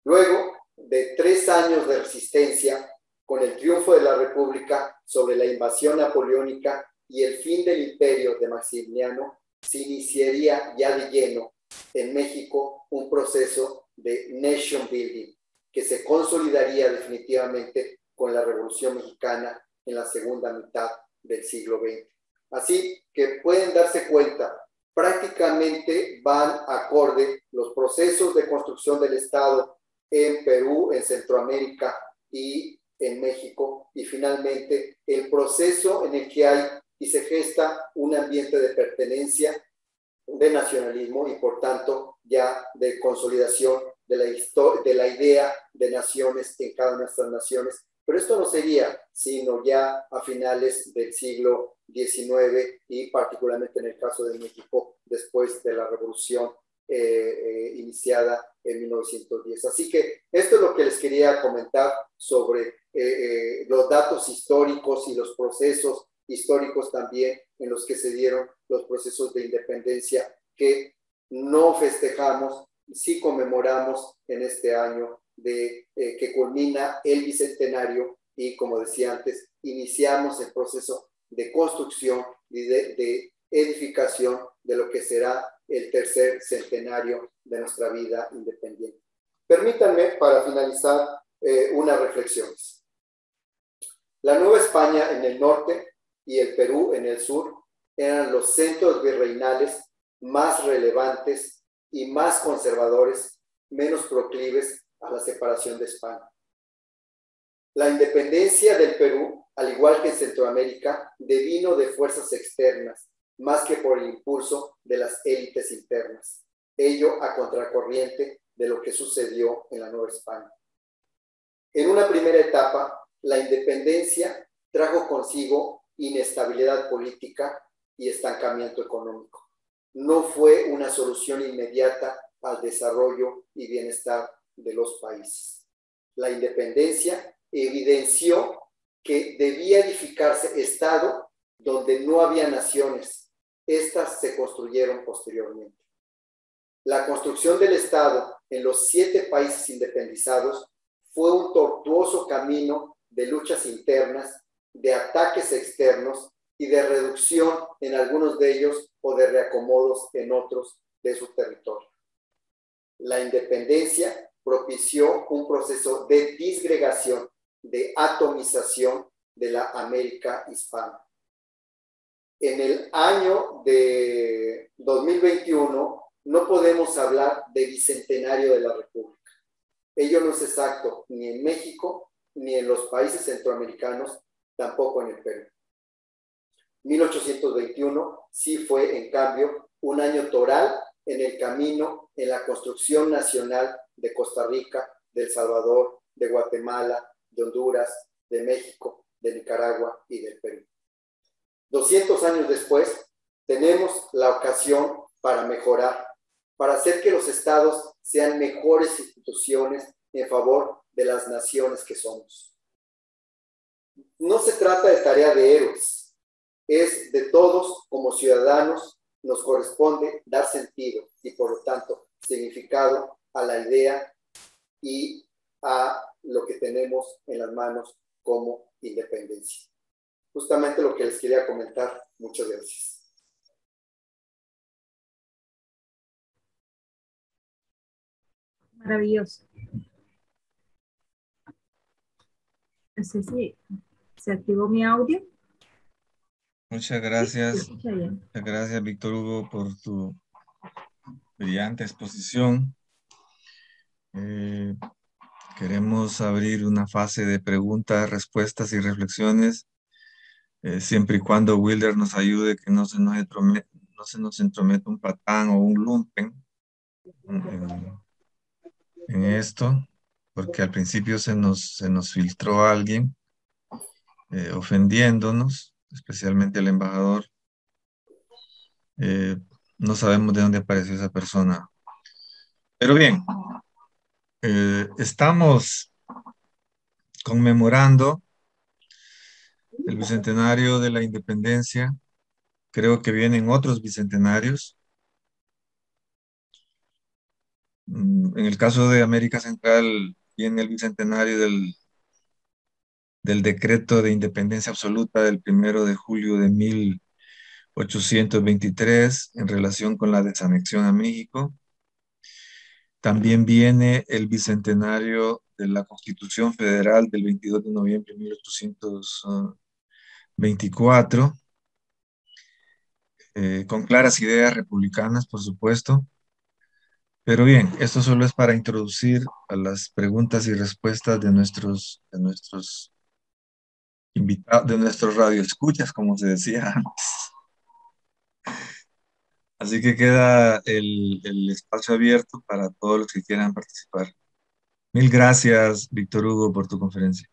Luego de 3 años de resistencia, con el triunfo de la República sobre la invasión napoleónica y el fin del imperio de Maximiliano, se iniciaría ya de lleno en México un proceso de nation building que se consolidaría definitivamente con la Revolución Mexicana en la segunda mitad del siglo XX. Así que pueden darse cuenta, prácticamente van acorde los procesos de construcción del Estado en Perú, en Centroamérica y en México, y finalmente el proceso en el que hay y se gesta un ambiente de pertenencia, de nacionalismo y por tanto ya de consolidación de la idea de naciones en cada una de nuestras naciones. Pero esto no sería sino ya a finales del siglo XIX y particularmente en el caso de México después de la revolución iniciada en 1910. Así que esto es lo que les quería comentar sobre los datos históricos y los procesos históricos también en los que se dieron los procesos de independencia que no festejamos, sí conmemoramos en este año que culmina el bicentenario y, como decía antes, iniciamos el proceso de construcción y de edificación de lo que será el tercer centenario de nuestra vida independiente. Permítanme, para finalizar, unas reflexiones. La Nueva España en el norte y el Perú en el sur eran los centros virreinales más relevantes y más conservadores, menos proclives a la separación de España. La independencia del Perú, al igual que en Centroamérica, devino de fuerzas externas, más que por el impulso de las élites internas. Ello a contracorriente de lo que sucedió en la Nueva España. En una primera etapa, la independencia trajo consigo inestabilidad política y estancamiento económico. No fue una solución inmediata al desarrollo y bienestar de los países. La independencia evidenció que debía edificarse Estado donde no había naciones. Estas se construyeron posteriormente. La construcción del Estado en los 7 países independizados fue un tortuoso camino de luchas internas, de ataques externos y de reducción en algunos de ellos o de reacomodos en otros de su territorio. La independencia propició un proceso de disgregación, de atomización de la América hispana. En el año de 2021 no podemos hablar de bicentenario de la República. Ello no es exacto ni en México ni en los países centroamericanos, tampoco en el Perú. 1821 sí fue, en cambio, un año toral en el camino en la construcción nacional de Costa Rica, de El Salvador, de Guatemala, de Honduras, de México, de Nicaragua y del Perú. 200 años después, tenemos la ocasión para mejorar, para hacer que los estados sean mejores instituciones en favor de las naciones que somos. No se trata de tarea de héroes, es de todos como ciudadanos, nos corresponde dar sentido y por lo tanto significado a la idea y a lo que tenemos en las manos como independencia. Justamente lo que les quería comentar. Muchas gracias. Maravilloso. No sé si se activó mi audio. Muchas gracias. Sí, se escucha bien. Muchas gracias, Víctor Hugo, por tu brillante exposición. Queremos abrir una fase de preguntas, respuestas y reflexiones, siempre y cuando Wilder nos ayude, que no se nos entrometa un patán o un lumpen en esto, porque al principio se nos filtró a alguien ofendiéndonos, especialmente el embajador. No sabemos de dónde apareció esa persona, Pero bien, estamos conmemorando el bicentenario de la independencia. Creo que vienen otros bicentenarios. En el caso de América Central, viene el bicentenario del decreto de independencia absoluta del 1 de julio de 1823 en relación con la desanexión a México. También viene el bicentenario de la Constitución Federal del 22 de noviembre de 1824, con claras ideas republicanas, por supuesto. Pero bien, esto solo es para introducir a las preguntas y respuestas de nuestros invitados, de nuestros radioescuchas, como se decía antes. Así que queda el espacio abierto para todos los que quieran participar. Mil gracias, Víctor Hugo, por tu conferencia.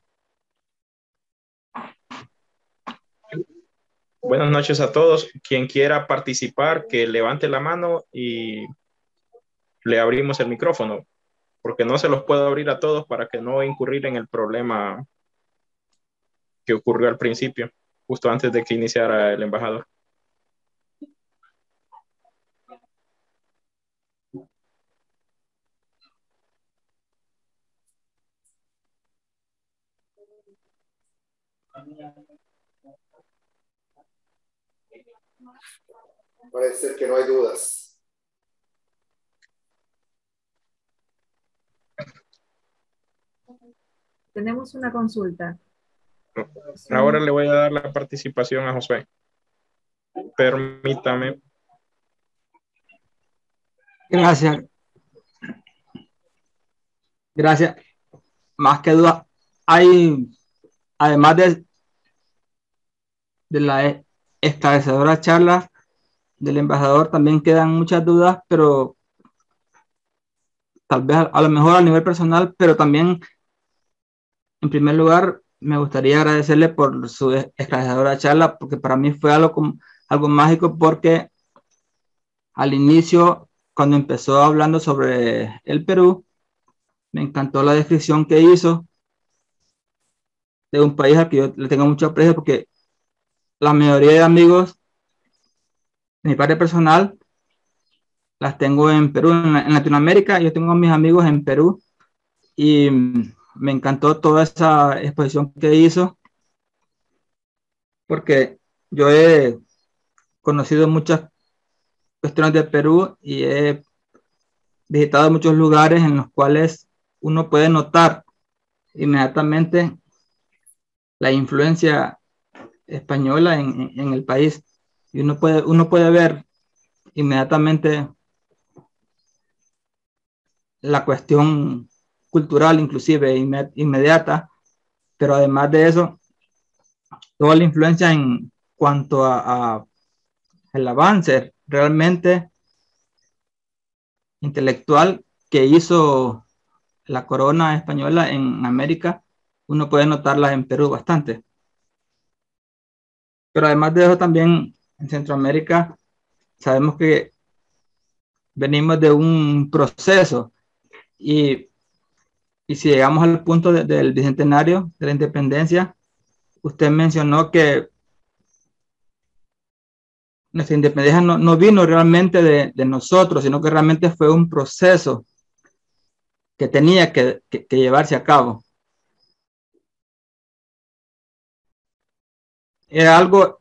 Buenas noches a todos. Quien quiera participar, que levante la mano y le abrimos el micrófono, porque no se los puedo abrir a todos para que no incurrir en el problema que ocurrió al principio, justo antes de que iniciara el embajador. Parece ser que no hay dudas. Tenemos una consulta. Ahora le voy a dar la participación a José. Permítame. Gracias. Gracias. Más que duda, hay, además de la esclarecedora charla del embajador, también quedan muchas dudas, pero tal vez a lo mejor a nivel personal, pero también, en primer lugar, me gustaría agradecerle por su esclarecedora charla, porque para mí fue algo mágico, porque al inicio, cuando empezó hablando sobre el Perú, me encantó la descripción que hizo de un país al que yo le tengo mucho aprecio, porque la mayoría de amigos de mi parte personal las tengo en Perú, en Latinoamérica. Yo tengo a mis amigos en Perú y me encantó toda esa exposición que hizo, porque yo he conocido muchas cuestiones de Perú y he visitado muchos lugares en los cuales uno puede notar inmediatamente la influencia española en el país, y uno puede ver inmediatamente la cuestión cultural, inclusive inmediata, pero además de eso, toda la influencia en cuanto a el avance realmente intelectual que hizo la corona española en América, uno puede notarla en Perú bastante. Pero además de eso, también en Centroamérica sabemos que venimos de un proceso, y, y si llegamos al punto del bicentenario de la independencia, usted mencionó que nuestra independencia no vino realmente de nosotros, sino que realmente fue un proceso que tenía que llevarse a cabo. Era algo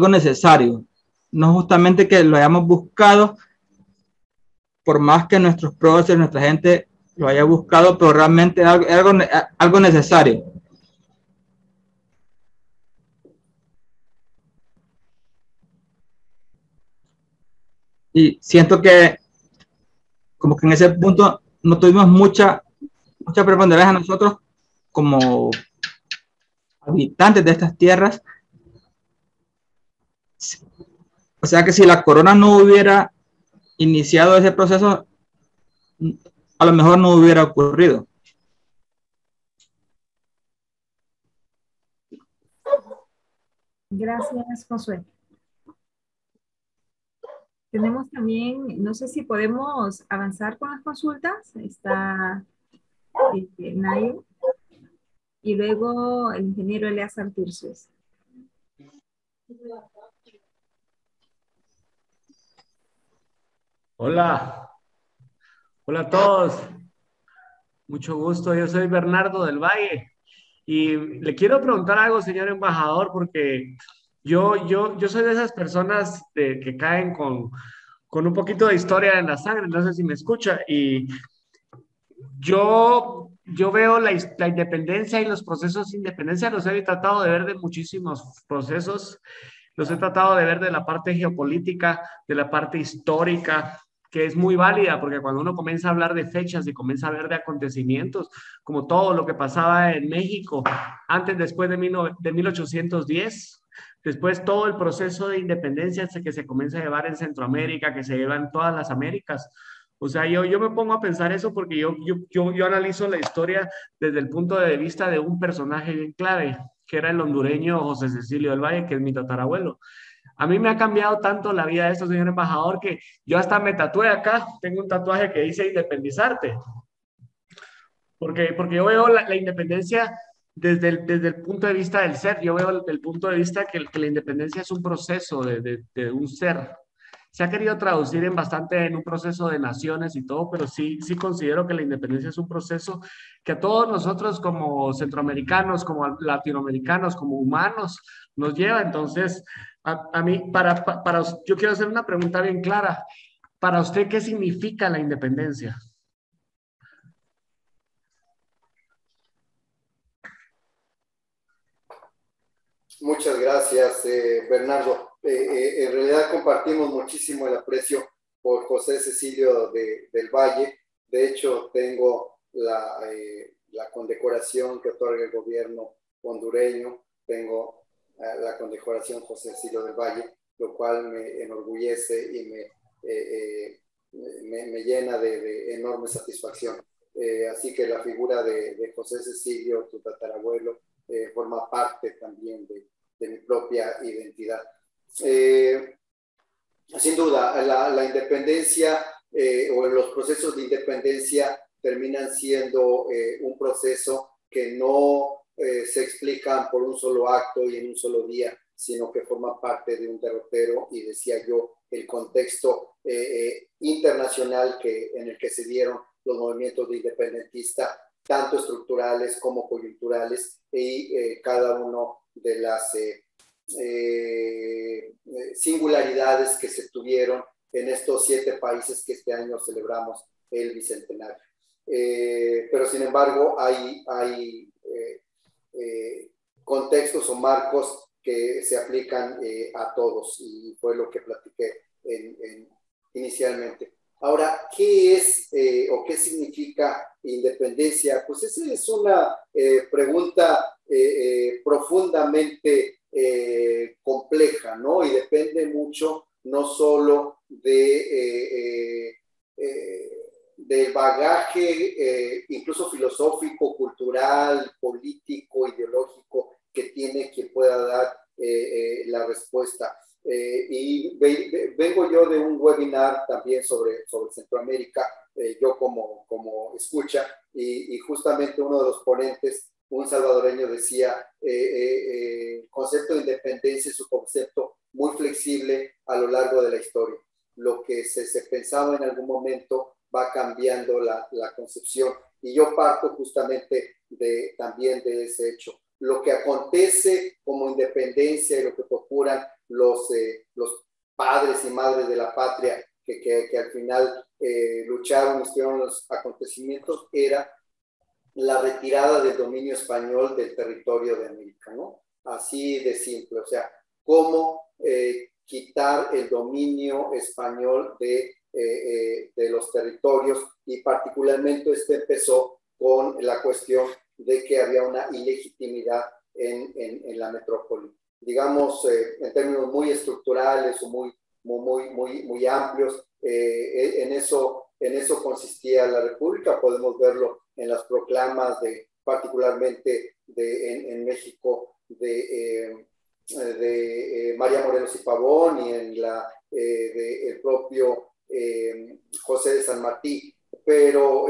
necesario, no justamente que lo hayamos buscado, por más que nuestros próceres, nuestra gente lo haya buscado, pero realmente algo necesario. Y siento que como que en ese punto no tuvimos mucha preponderancia nosotros como habitantes de estas tierras. O sea que si la corona no hubiera iniciado ese proceso, a lo mejor no hubiera ocurrido. Gracias, Josué. Tenemos también, no sé si podemos avanzar con las consultas. Está Nayo y luego el ingeniero Eleazar Turcios. Hola, hola a todos. Mucho gusto. Yo soy Bernardo del Valle y le quiero preguntar algo, señor embajador, porque yo soy de esas personas que caen con un poquito de historia en la sangre. No sé si me escucha. Y yo veo la independencia y los procesos de independencia, los he tratado de ver de muchísimos procesos. Los he tratado de ver de la parte geopolítica, de la parte histórica, que es muy válida, porque cuando uno comienza a hablar de fechas y comienza a hablar de acontecimientos, como todo lo que pasaba en México, antes, después de 1810, después todo el proceso de independencia que se comienza a llevar en Centroamérica, que se lleva en todas las Américas. O sea, yo me pongo a pensar eso porque yo analizo la historia desde el punto de vista de un personaje bien clave, que era el hondureño José Cecilio del Valle, que es mi tatarabuelo. A mí me ha cambiado tanto la vida de esto, señor embajador, que yo hasta me tatué acá. Tengo un tatuaje que dice independizarte. Porque yo veo la independencia desde el punto de vista del ser. Yo veo el punto de vista que la independencia es un proceso de un ser. Se ha querido traducir en bastante en un proceso de naciones y todo, pero sí considero que la independencia es un proceso que a todos nosotros como centroamericanos, como latinoamericanos, como humanos, nos lleva. Entonces, a mí, yo quiero hacer una pregunta bien clara. Para usted, ¿qué significa la independencia? Muchas gracias, Bernardo. En realidad compartimos muchísimo el aprecio por José Cecilio del Valle. De hecho, tengo la condecoración que otorga el gobierno hondureño. Tengo la condecoración José Cecilio del Valle, lo cual me enorgullece y me llena de enorme satisfacción. Así que la figura de José Cecilio, tu tatarabuelo, forma parte también de mi propia identidad. Sin duda, la independencia o los procesos de independencia terminan siendo un proceso que no se explican por un solo acto y en un solo día, sino que forman parte de un derrotero y, decía yo, el contexto internacional en el que se dieron los movimientos de independentista, tanto estructurales como coyunturales, y cada uno de las singularidades que se tuvieron en estos 7 países que este año celebramos el bicentenario. Pero sin embargo hay contextos o marcos que se aplican a todos, y fue lo que platiqué inicialmente. Ahora, ¿qué es o qué significa independencia? Pues esa es una pregunta profundamente compleja, ¿no? Y depende mucho no solo del bagaje incluso filosófico, cultural, político, ideológico que tiene quien pueda dar la respuesta. Y vengo yo de un webinar también sobre Centroamérica, yo como escucha, y justamente uno de los ponentes, un salvadoreño, decía, el concepto de independencia es un concepto muy flexible a lo largo de la historia. Lo que se pensaba en algún momento va cambiando la concepción, y yo parto justamente también de ese hecho. Lo que acontece como independencia y lo que procuran los padres y madres de la patria que al final lucharon y estuvieron los acontecimientos, era la retirada del dominio español del territorio de América, ¿no? Así de simple, o sea, cómo quitar el dominio español de los territorios, y particularmente empezó con la cuestión de que había una ilegitimidad en la metrópoli. Digamos, en términos muy estructurales o muy amplios, en eso consistía la República. Podemos verlo en las proclamas particularmente en México de María Morelos y Pavón, y en del propio José de San Martín, pero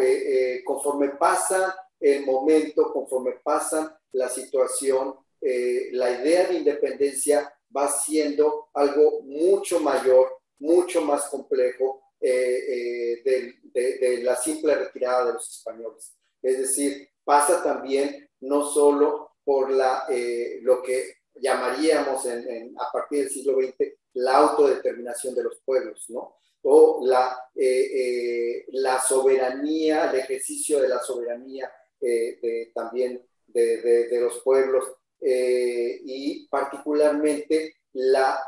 conforme pasa el momento, conforme pasa la situación, la idea de independencia va siendo algo mucho mayor, mucho más complejo de la simple retirada de los españoles. Es decir, pasa también no solo por lo que llamaríamos a partir del siglo XX la autodeterminación de los pueblos, ¿no? O la soberanía, el ejercicio de la soberanía también de los pueblos, y particularmente la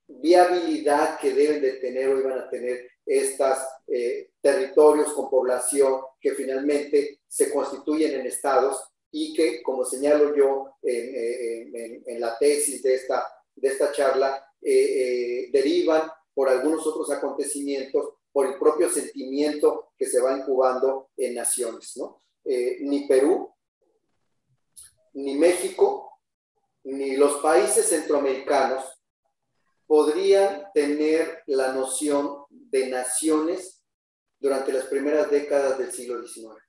viabilidad que deben de tener o iban a tener estos territorios con población que finalmente se constituyen en estados y que, como señalo yo en la tesis de esta charla, derivan por algunos otros acontecimientos, por el propio sentimiento que se va incubando en naciones, ¿no? Ni Perú, ni México, ni los países centroamericanos podrían tener la noción de naciones durante las primeras décadas del siglo XIX,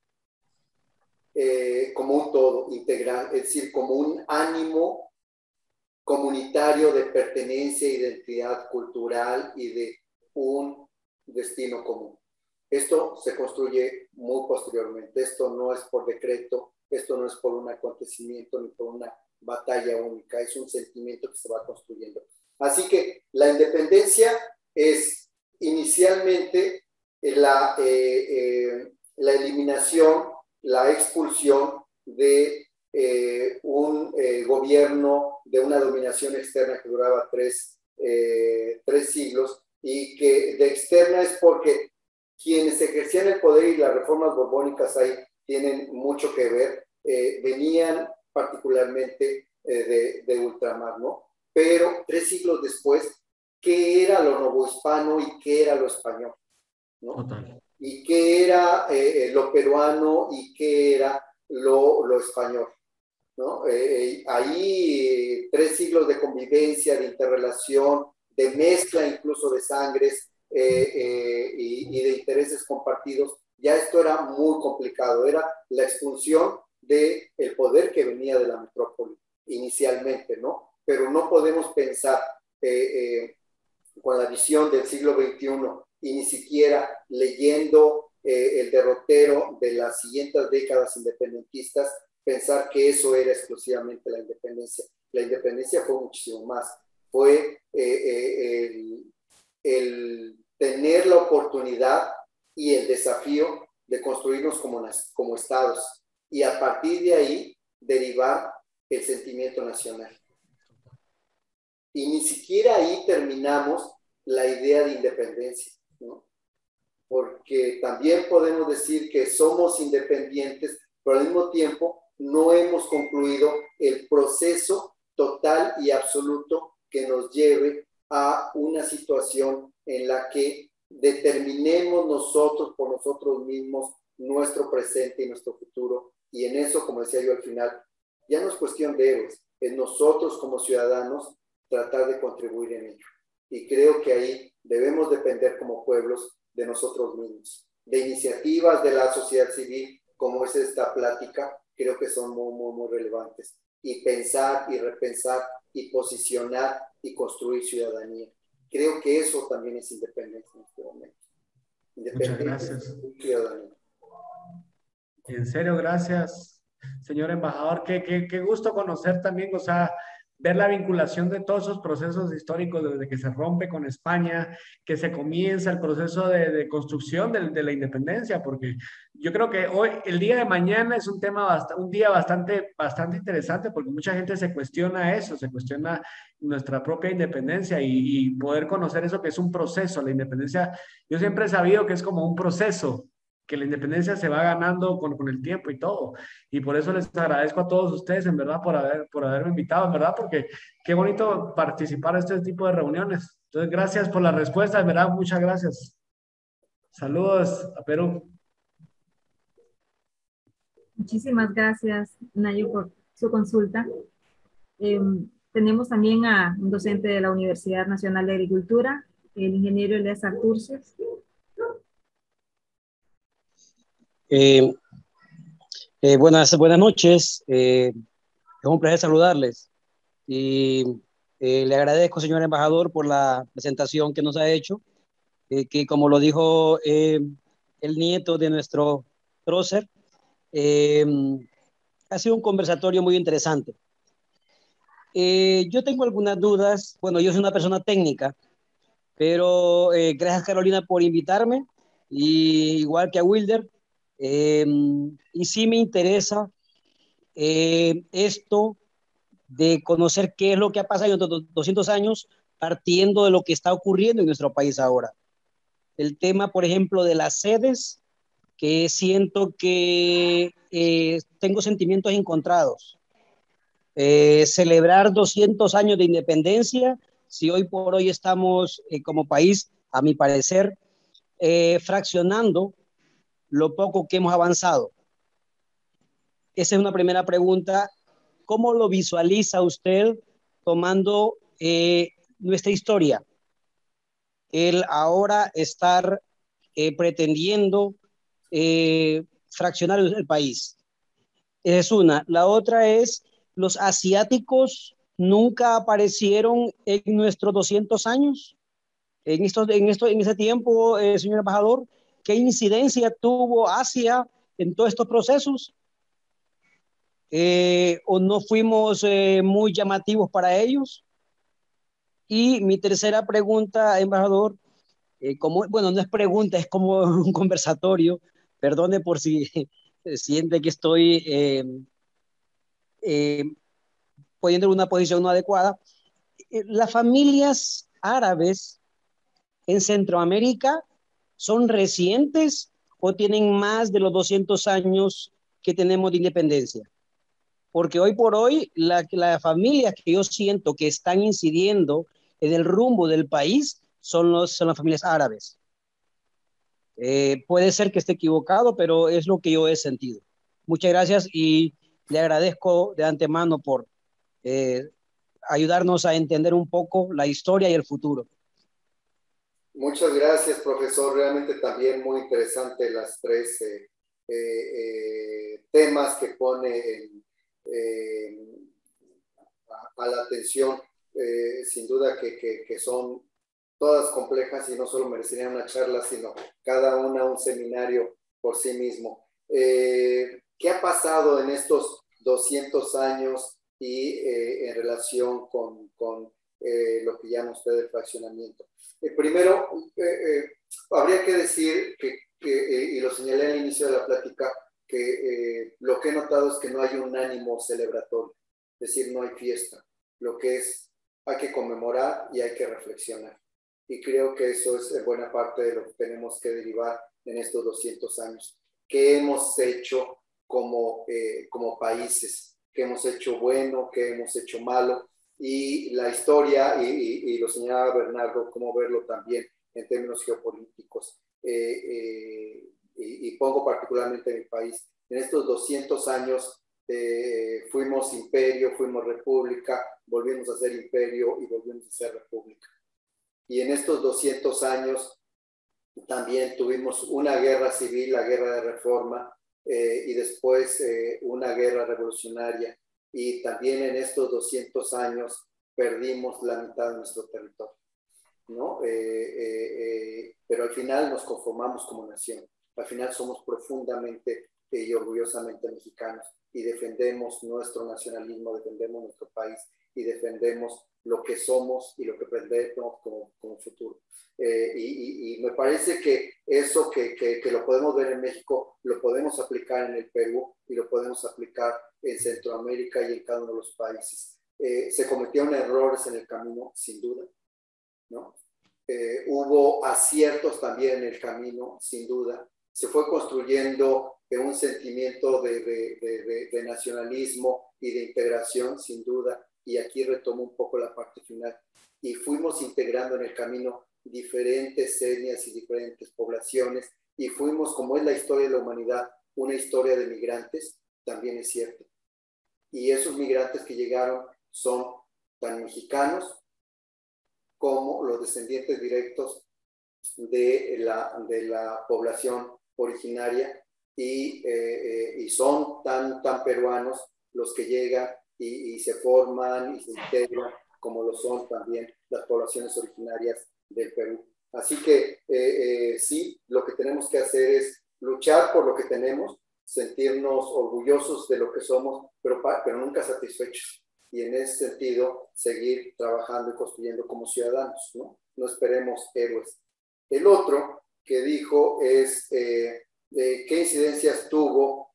como un todo integral, es decir, como un ánimo comunitario de pertenencia, identidad cultural y de un destino común. Esto se construye muy posteriormente, esto no es por decreto, esto no es por un acontecimiento ni por una batalla única, es un sentimiento que se va construyendo. Así que la independencia es inicialmente la eliminación, la expulsión de un gobierno, de una dominación externa que duraba tres siglos, y que de externa es porque quienes ejercían el poder, y las reformas borbónicas ahí tienen mucho que ver, venían particularmente de ultramar, ¿no? Pero 3 siglos después, ¿qué era lo novohispano y qué era lo español? ¿No? Total. ¿Y qué era lo peruano y qué era lo español? ¿No? Ahí 3 siglos de convivencia, de interrelación, de mezcla incluso de sangres y de intereses compartidos. Ya esto era muy complicado, era la expulsión del poder que venía de la metrópoli inicialmente, ¿no? Pero no podemos pensar con la visión del siglo XXI y ni siquiera leyendo el derrotero de las siguientes décadas independentistas, pensar que eso era exclusivamente la independencia. La independencia fue muchísimo más. Fue el tener la oportunidad y el desafío de construirnos como estados, y a partir de ahí derivar el sentimiento nacional. Y ni siquiera ahí terminamos la idea de independencia, ¿no? Porque también podemos decir que somos independientes, pero al mismo tiempo no hemos concluido el proceso total y absoluto que nos lleve a una situación en la que determinemos nosotros por nosotros mismos nuestro presente y nuestro futuro. Y en eso, como decía yo al final, ya no es cuestión de héroes, es nosotros como ciudadanos tratar de contribuir en ello. Y creo que ahí debemos depender como pueblos de nosotros mismos, de iniciativas de la sociedad civil, como es esta plática, creo que son muy, muy, muy relevantes. Y pensar y repensar y posicionar y construir ciudadanía. Creo que eso también es independencia en este momento. Muchas gracias. Ciudadanía. En serio, gracias, señor embajador. Qué gusto conocer también, o sea, ver la vinculación de todos esos procesos históricos desde que se rompe con España, que se comienza el proceso de construcción de la independencia, porque yo creo que hoy, el día de mañana es un tema, un día bastante interesante, porque mucha gente se cuestiona eso, se cuestiona nuestra propia independencia y poder conocer eso que es un proceso. La independencia, yo siempre he sabido que es como un proceso, que la independencia se va ganando con el tiempo y todo. Y por eso les agradezco a todos ustedes, en verdad, por haberme invitado, en verdad, porque qué bonito participar en este tipo de reuniones. Entonces, gracias por la respuesta, en verdad, muchas gracias. Saludos a Perú. Muchísimas gracias, Nayo, por su consulta. Tenemos también a un docente de la Universidad Nacional de Agricultura, el ingeniero Eleazar Turcios. Buenas noches. Es un placer saludarles. Y le agradezco, señor embajador, por la presentación que nos ha hecho, que como lo dijo el nieto de nuestro prócer, ha sido un conversatorio muy interesante. Yo tengo algunas dudas. Bueno, yo soy una persona técnica, pero gracias, Carolina, por invitarme, y igual que a Wilder. Y sí me interesa esto de conocer qué es lo que ha pasado en estos 200 años, partiendo de lo que está ocurriendo en nuestro país ahora. El tema, por ejemplo, de las sedes, que siento que tengo sentimientos encontrados. Celebrar 200 años de independencia, si hoy por hoy estamos como país, a mi parecer, fraccionando lo poco que hemos avanzado. Esa es una primera pregunta. ¿Cómo lo visualiza usted tomando nuestra historia? El ahora estar pretendiendo fraccionar el país. Esa es una. La otra es, los asiáticos nunca aparecieron en nuestros 200 años. En ese tiempo, señor embajador, ¿qué incidencia tuvo Asia en todos estos procesos? ¿O no fuimos muy llamativos para ellos? Y mi tercera pregunta, embajador, bueno, no es pregunta, es como un conversatorio, perdone por si siente que estoy poniendo una posición no adecuada. Las familias árabes en Centroamérica son recientes o tienen más de los 200 años que tenemos de independencia. Porque hoy por hoy las familias que yo siento que están incidiendo en el rumbo del país son las familias árabes. Puede ser que esté equivocado, pero es lo que yo he sentido. Muchas gracias y le agradezco de antemano por ayudarnos a entender un poco la historia y el futuro. Muchas gracias, profesor. Realmente también muy interesante las tres temas que pone a la atención. Sin duda que son todas complejas y no solo merecerían una charla, sino cada una un seminario por sí mismo. ¿Qué ha pasado en estos 200 años y en relación con lo que llama usted el fraccionamiento? Primero, habría que decir y lo señalé al inicio de la plática, que lo que he notado es que no hay un ánimo celebratorio, es decir, no hay fiesta. Lo que es, hay que conmemorar y hay que reflexionar. Y creo que eso es buena parte de lo que tenemos que derivar en estos 200 años. ¿Qué hemos hecho como países? ¿Qué hemos hecho bueno? ¿Qué hemos hecho malo? Y la historia, y lo señalaba Bernardo, cómo verlo también en términos geopolíticos. Y pongo particularmente en mi país. En estos 200 años fuimos imperio, fuimos república, volvimos a ser imperio y volvimos a ser república. Y en estos 200 años también tuvimos una guerra civil, la guerra de reforma, y después una guerra revolucionaria. Y también en estos 200 años perdimos la mitad de nuestro territorio, ¿no? Pero al final nos conformamos como nación. Al final somos profundamente y orgullosamente mexicanos y defendemos nuestro nacionalismo, defendemos nuestro país y defendemos lo que somos y lo que pretendemos como futuro. Y me parece que eso que lo podemos ver en México, lo podemos aplicar en el Perú y lo podemos aplicar en Centroamérica y en cada uno de los países. Se cometieron errores en el camino, sin duda, ¿no? Hubo aciertos también en el camino, sin duda. Se fue construyendo un sentimiento de nacionalismo y de integración, sin duda. Y aquí retomo un poco la parte final. Y fuimos integrando en el camino diferentes etnias y diferentes poblaciones. Y fuimos, como es la historia de la humanidad, una historia de migrantes, también es cierto. Y esos migrantes que llegaron son tan mexicanos como los descendientes directos de la población originaria y son tan peruanos los que llegan y se forman y se integran como lo son también las poblaciones originarias del Perú. Así que sí, lo que tenemos que hacer es luchar por lo que tenemos, sentirnos orgullosos de lo que somos, pero nunca satisfechos. Y en ese sentido, seguir trabajando y construyendo como ciudadanos, ¿no? No esperemos héroes. El otro que dijo es qué incidencias tuvo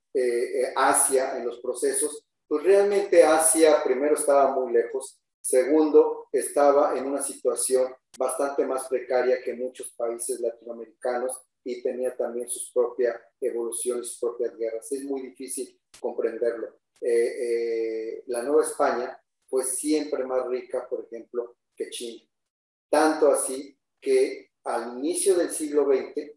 Asia en los procesos. Pues realmente Asia primero estaba muy lejos, segundo estaba en una situación bastante más precaria que muchos países latinoamericanos y tenía también su propia evolución y sus propias guerras. Es muy difícil comprenderlo. La Nueva España fue siempre más rica, por ejemplo, que China. Tanto así que al inicio del siglo XX,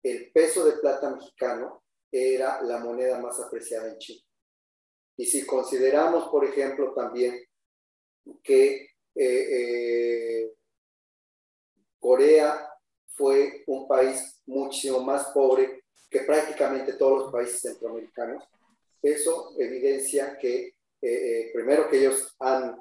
el peso de plata mexicano era la moneda más apreciada en China. Y si consideramos, por ejemplo, también que Corea fue un país muchísimo más pobre que prácticamente todos los países centroamericanos, eso evidencia que primero que ellos han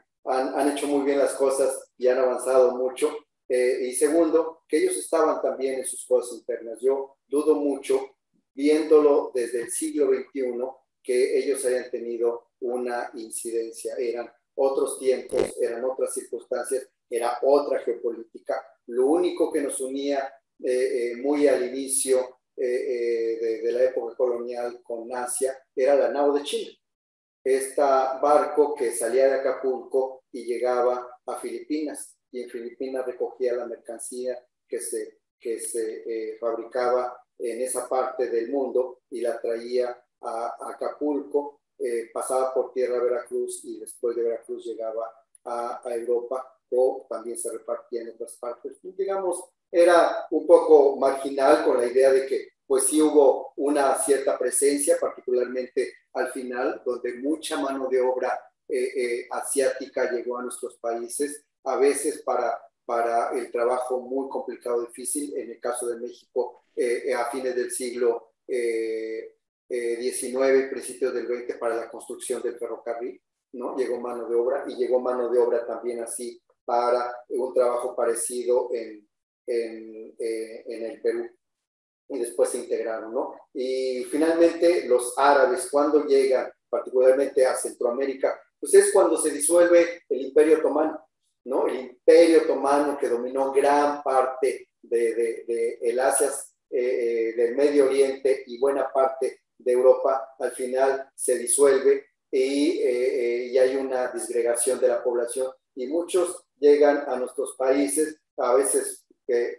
hecho muy bien las cosas y han avanzado mucho, y segundo, que ellos estaban también en sus cosas internas. Yo dudo mucho, viéndolo desde el siglo XXI, que ellos hayan tenido una incidencia. Eran otros tiempos, eran otras circunstancias, era otra geopolítica. Lo único que nos unía muy al inicio de la época colonial con Asia era la nao de China. Este barco que salía de Acapulco y llegaba a Filipinas, y en Filipinas recogía la mercancía que se fabricaba en esa parte del mundo y la traía a Acapulco, pasaba por tierra a Veracruz y después de Veracruz llegaba a Europa o también se repartía en otras partes. Digamos, era un poco marginal con la idea de que pues sí hubo una cierta presencia, particularmente al final, donde mucha mano de obra asiática llegó a nuestros países, a veces para el trabajo muy complicado, difícil, en el caso de México, a fines del siglo XIX y principios del XX para la construcción del ferrocarril, ¿no? Llegó mano de obra y llegó mano de obra también así para un trabajo parecido en el Perú. Y después se integraron, ¿no? Y finalmente los árabes, cuando llegan particularmente a Centroamérica, pues es cuando se disuelve el Imperio Otomano, ¿no? El Imperio Otomano que dominó gran parte del Asia, del Medio Oriente y buena parte de Europa, al final se disuelve y hay una disgregación de la población y muchos llegan a nuestros países, a veces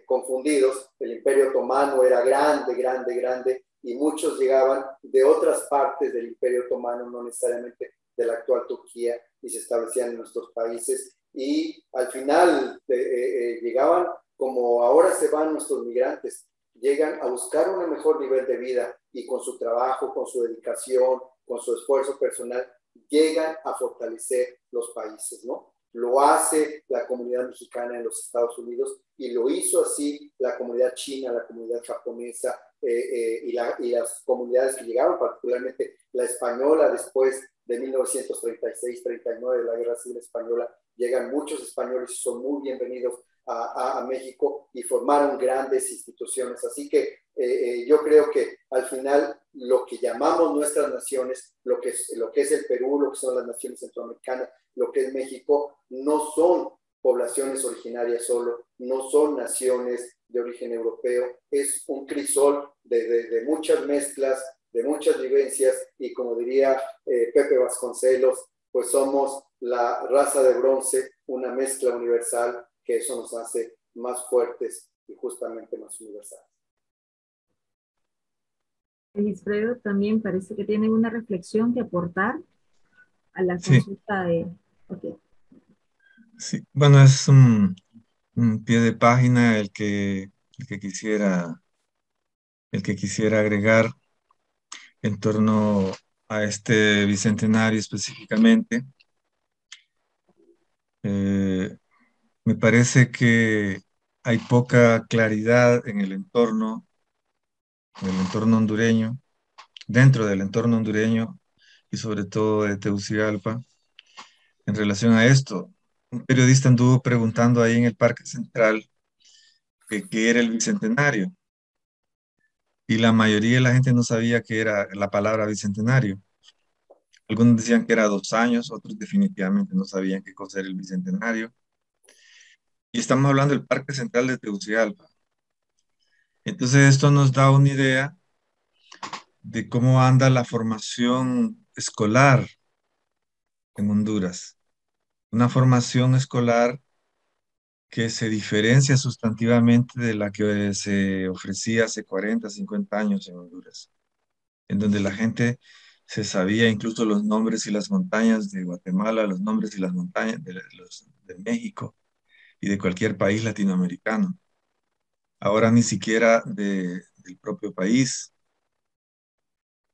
confundidos. El Imperio Otomano era grande y muchos llegaban de otras partes del Imperio Otomano, no necesariamente de la actual Turquía, y se establecían en nuestros países y al final llegaban como ahora se van nuestros migrantes, llegan a buscar un mejor nivel de vida y con su trabajo, con su dedicación, con su esfuerzo personal, llegan a fortalecer los países, ¿no? Lo hace la comunidad mexicana en los Estados Unidos y lo hizo así la comunidad china, la comunidad japonesa y las comunidades que llegaron, particularmente la española después de 1936-39, la Guerra Civil Española. Llegan muchos españoles y son muy bienvenidos a México y formaron grandes instituciones. Así que yo creo que al final lo que llamamos nuestras naciones, lo que es el Perú, lo que son las naciones centroamericanas, lo que es México, no son poblaciones originarias solo, no son naciones de origen europeo, es un crisol de muchas mezclas, de muchas vivencias y como diría Pepe Vasconcelos, pues somos la raza de bronce, una mezcla universal que eso nos hace más fuertes y justamente más universales. Alfredo también parece que tiene una reflexión que aportar a la consulta de... Okay. Sí, bueno, es un pie de página el que quisiera agregar en torno a este bicentenario específicamente. Me parece que hay poca claridad en el entorno hondureño, dentro del entorno hondureño y sobre todo de Tegucigalpa en relación a esto. Un periodista anduvo preguntando ahí en el Parque Central que qué era el bicentenario y la mayoría de la gente no sabía qué era la palabra bicentenario. Algunos decían que era 2 años, otros definitivamente no sabían qué cosa era el bicentenario. Y estamos hablando del Parque Central de Tegucigalpa. Entonces esto nos da una idea de cómo anda la formación escolar en Honduras. Una formación escolar que se diferencia sustantivamente de la que se ofrecía hace 40, 50 años en Honduras, en donde la gente se sabía incluso los nombres y las montañas de Guatemala, los nombres y las montañas de México y de cualquier país latinoamericano. Ahora ni siquiera del propio país.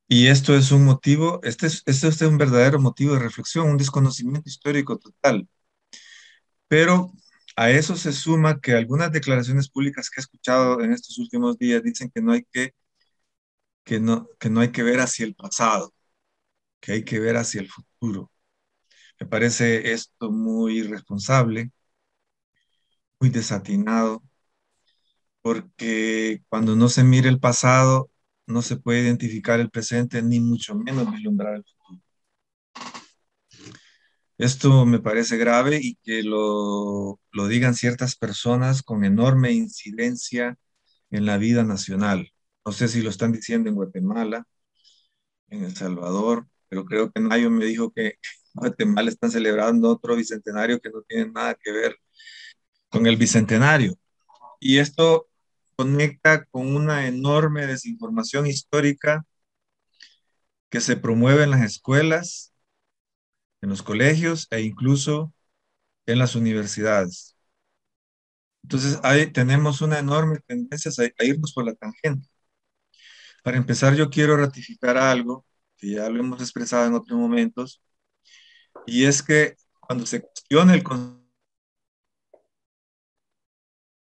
Y esto es un motivo, este es un verdadero motivo de reflexión, un desconocimiento histórico total. Pero a eso se suma que algunas declaraciones públicas que he escuchado en estos últimos días dicen que que no hay que ver hacia el pasado, que hay que ver hacia el futuro. Me parece esto muy irresponsable, muy desatinado, porque cuando no se mira el pasado, no se puede identificar el presente, ni mucho menos vislumbrar el futuro. Esto me parece grave y que lo digan ciertas personas con enorme incidencia en la vida nacional. No sé si lo están diciendo en Guatemala, en El Salvador, pero creo que Nayo me dijo que en Guatemala están celebrando otro bicentenario que no tiene nada que ver con el bicentenario. Y esto conecta con una enorme desinformación histórica que se promueve en las escuelas, en los colegios e incluso en las universidades. Entonces, ahí tenemos una enorme tendencia a irnos por la tangente. Para empezar, yo quiero ratificar algo que ya lo hemos expresado en otros momentos, y es que cuando se cuestiona el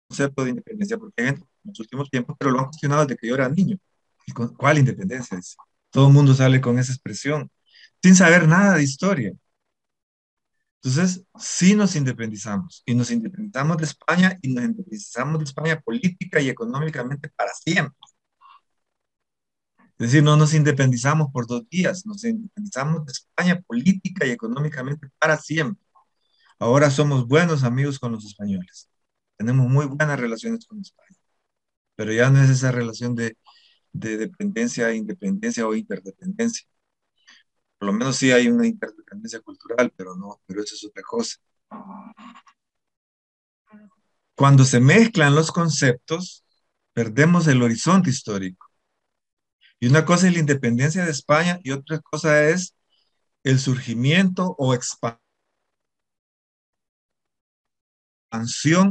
concepto de independencia, porque hay gente en los últimos tiempos, pero lo han cuestionado desde que yo era niño. ¿Cuál independencia? Dice. Todo el mundo sale con esa expresión, sin saber nada de historia. Entonces, sí nos independizamos, y nos independizamos de España, y nos independizamos de España política y económicamente para siempre. Es decir, no nos independizamos por 2 días, nos independizamos de España política y económicamente para siempre. Ahora somos buenos amigos con los españoles. Tenemos muy buenas relaciones con España, pero ya no es esa relación de dependencia, independencia o interdependencia. Por lo menos sí hay una interdependencia cultural, pero no, pero eso es otra cosa. Cuando se mezclan los conceptos, perdemos el horizonte histórico. Y una cosa es la independencia de España y otra cosa es el surgimiento o expansión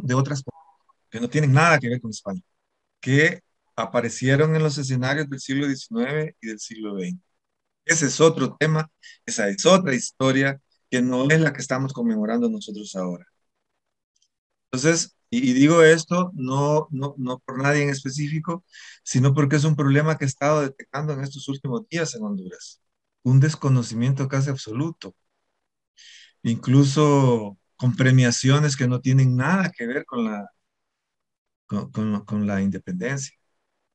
de otras que no tienen nada que ver con España, que aparecieron en los escenarios del siglo XIX y del siglo XX. Ese es otro tema, esa es otra historia que no es la que estamos conmemorando nosotros ahora. Entonces, y digo esto no por nadie en específico, sino porque es un problema que he estado detectando en estos últimos días en Honduras. Un desconocimiento casi absoluto, incluso con premiaciones que no tienen nada que ver con la independencia.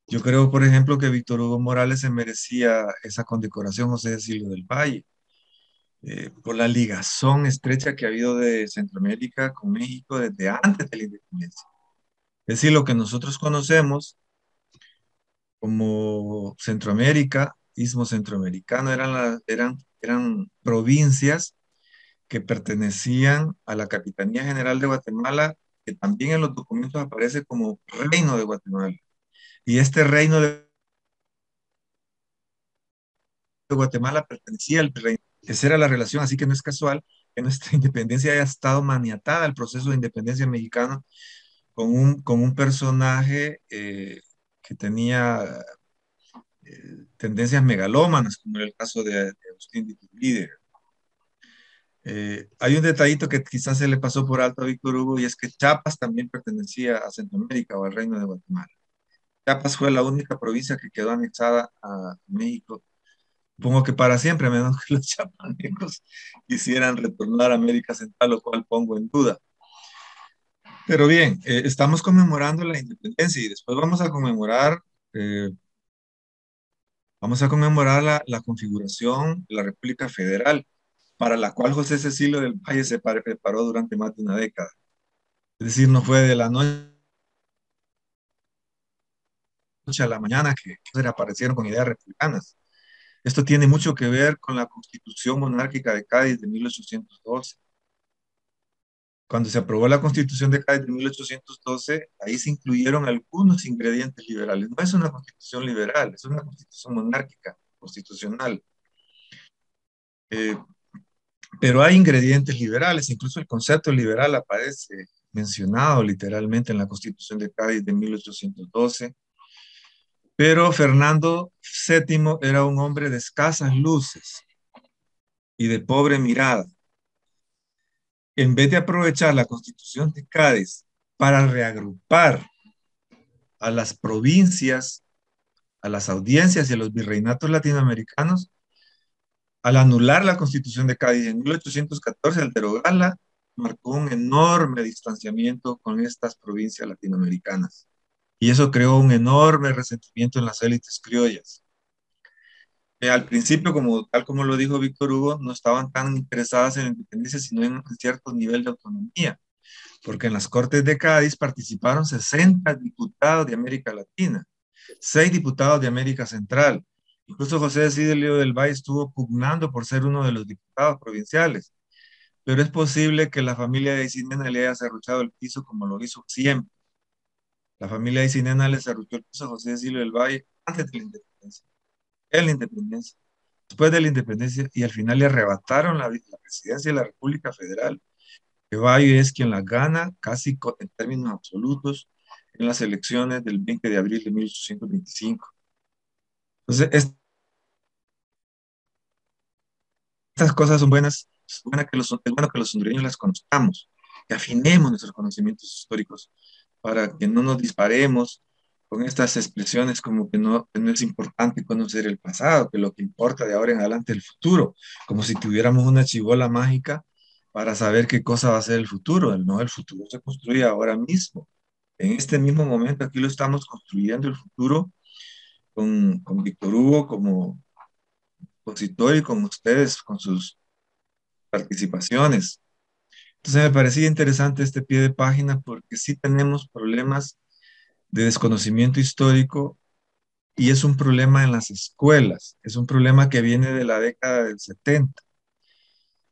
Yo creo, por ejemplo, que Víctor Hugo Morales se merecía esa condecoración José Cecilio del Valle, por la ligazón estrecha que ha habido de Centroamérica con México desde antes de la independencia. Es decir, lo que nosotros conocemos como Centroamérica, Istmo Centroamericano, eran provincias que pertenecían a la Capitanía General de Guatemala, que también en los documentos aparece como Reino de Guatemala. Y este Reino de Guatemala pertenecía al reino. Esa era la relación, así que no es casual que nuestra independencia haya estado maniatada al proceso de independencia mexicano con un personaje que tenía tendencias megalómanas, como era el caso de Agustín de Iturbide. Hay un detallito que quizás se le pasó por alto a Víctor Hugo, y es que Chiapas también pertenecía a Centroamérica o al Reino de Guatemala. Chiapas fue la única provincia que quedó anexada a México, supongo que para siempre, a menos que los chapanecos quisieran retornar a América Central, lo cual pongo en duda. Pero bien, estamos conmemorando la independencia y después eh, vamos a conmemorar la configuración de la República Federal, para la cual José Cecilio del Valle se preparó durante más de una década. Es decir, no fue de la noche a la mañana que aparecieron con ideas republicanas. Esto tiene mucho que ver con la Constitución Monárquica de Cádiz de 1812. Cuando se aprobó la Constitución de Cádiz de 1812, ahí se incluyeron algunos ingredientes liberales. No es una constitución liberal, es una constitución monárquica, constitucional. Eh, pero hay ingredientes liberales, incluso el concepto liberal aparece mencionado literalmente en la Constitución de Cádiz de 1812. Pero Fernando VII era un hombre de escasas luces y de pobre mirada. En vez de aprovechar la Constitución de Cádiz para reagrupar a las provincias, a las audiencias y a los virreinatos latinoamericanos, al anular la Constitución de Cádiz en 1814, al derogarla, marcó un enorme distanciamiento con estas provincias latinoamericanas. Y eso creó un enorme resentimiento en las élites criollas. Al principio, tal como lo dijo Víctor Hugo, no estaban tan interesadas en la independencia, sino en un cierto nivel de autonomía, porque en las Cortes de Cádiz participaron 60 diputados de América Latina, 6 diputados de América Central. Incluso José Desilio del Valle estuvo pugnando por ser uno de los diputados provinciales, pero es posible que la familia de Aycinena le haya serruchado el piso como lo hizo siempre. La familia de Aycinena le serruchó el piso a José Desilio del Valle antes de la independencia, en la independencia, después de la independencia, y al final le arrebataron la presidencia de la República Federal, que Valle es quien la gana casi en términos absolutos en las elecciones del 20 de abril de 1825. Entonces, estas cosas son buenas, es bueno que los hondureños las conozcamos, que afinemos nuestros conocimientos históricos para que no nos disparemos con estas expresiones como que no es importante conocer el pasado, que lo que importa de ahora en adelante es el futuro, como si tuviéramos una chibola mágica para saber qué cosa va a ser el futuro. No, el futuro se construye ahora mismo. En este mismo momento, aquí lo estamos construyendo el futuro con Víctor Hugo como expositor y con ustedes, con sus participaciones. Entonces me parecía interesante este pie de página porque sí tenemos problemas de desconocimiento histórico, y es un problema en las escuelas, es un problema que viene de la década del 70.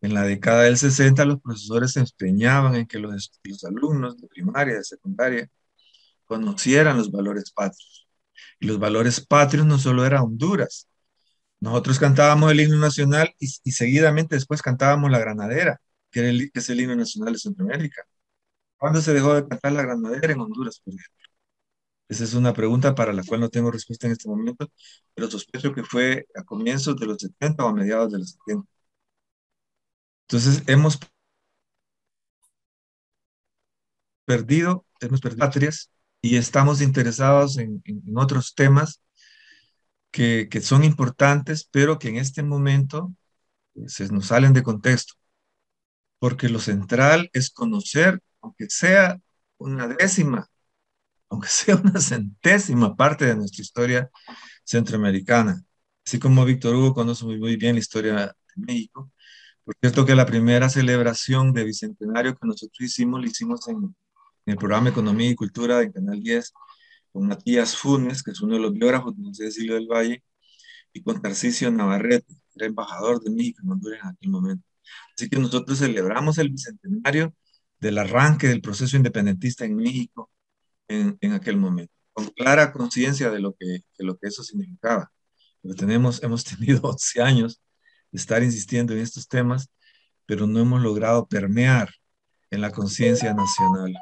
En la década del 60 los profesores se empeñaban en que los alumnos de primaria, de secundaria, conocieran los valores patrios. Y los valores patrios no solo era Honduras. Nosotros cantábamos el himno nacional y seguidamente después cantábamos la granadera, que es el himno nacional de Centroamérica. ¿Cuándo se dejó de cantar la granadera en Honduras, por ejemplo? Esa es una pregunta para la cual no tengo respuesta en este momento, pero sospecho que fue a comienzos de los 70 o a mediados de los 70. Entonces, hemos perdido patrias y estamos interesados en otros temas que son importantes, pero que en este momento se nos salen de contexto, porque lo central es conocer, aunque sea una décima, aunque sea una centésima parte de nuestra historia centroamericana. Así como Víctor Hugo conoce muy bien la historia de México. Por cierto que la primera celebración de Bicentenario que nosotros hicimos, la hicimos en el programa Economía y Cultura de Canal 10, con Matías Funes, que es uno de los biógrafos de José Cecilio del Valle, y con Tarcisio Navarrete, que era embajador de México en Honduras en aquel momento. Así que nosotros celebramos el Bicentenario del arranque del proceso independentista en México en aquel momento, con clara conciencia de lo que eso significaba. Pero hemos tenido 11 años de estar insistiendo en estos temas, pero no hemos logrado permear en la conciencia nacional.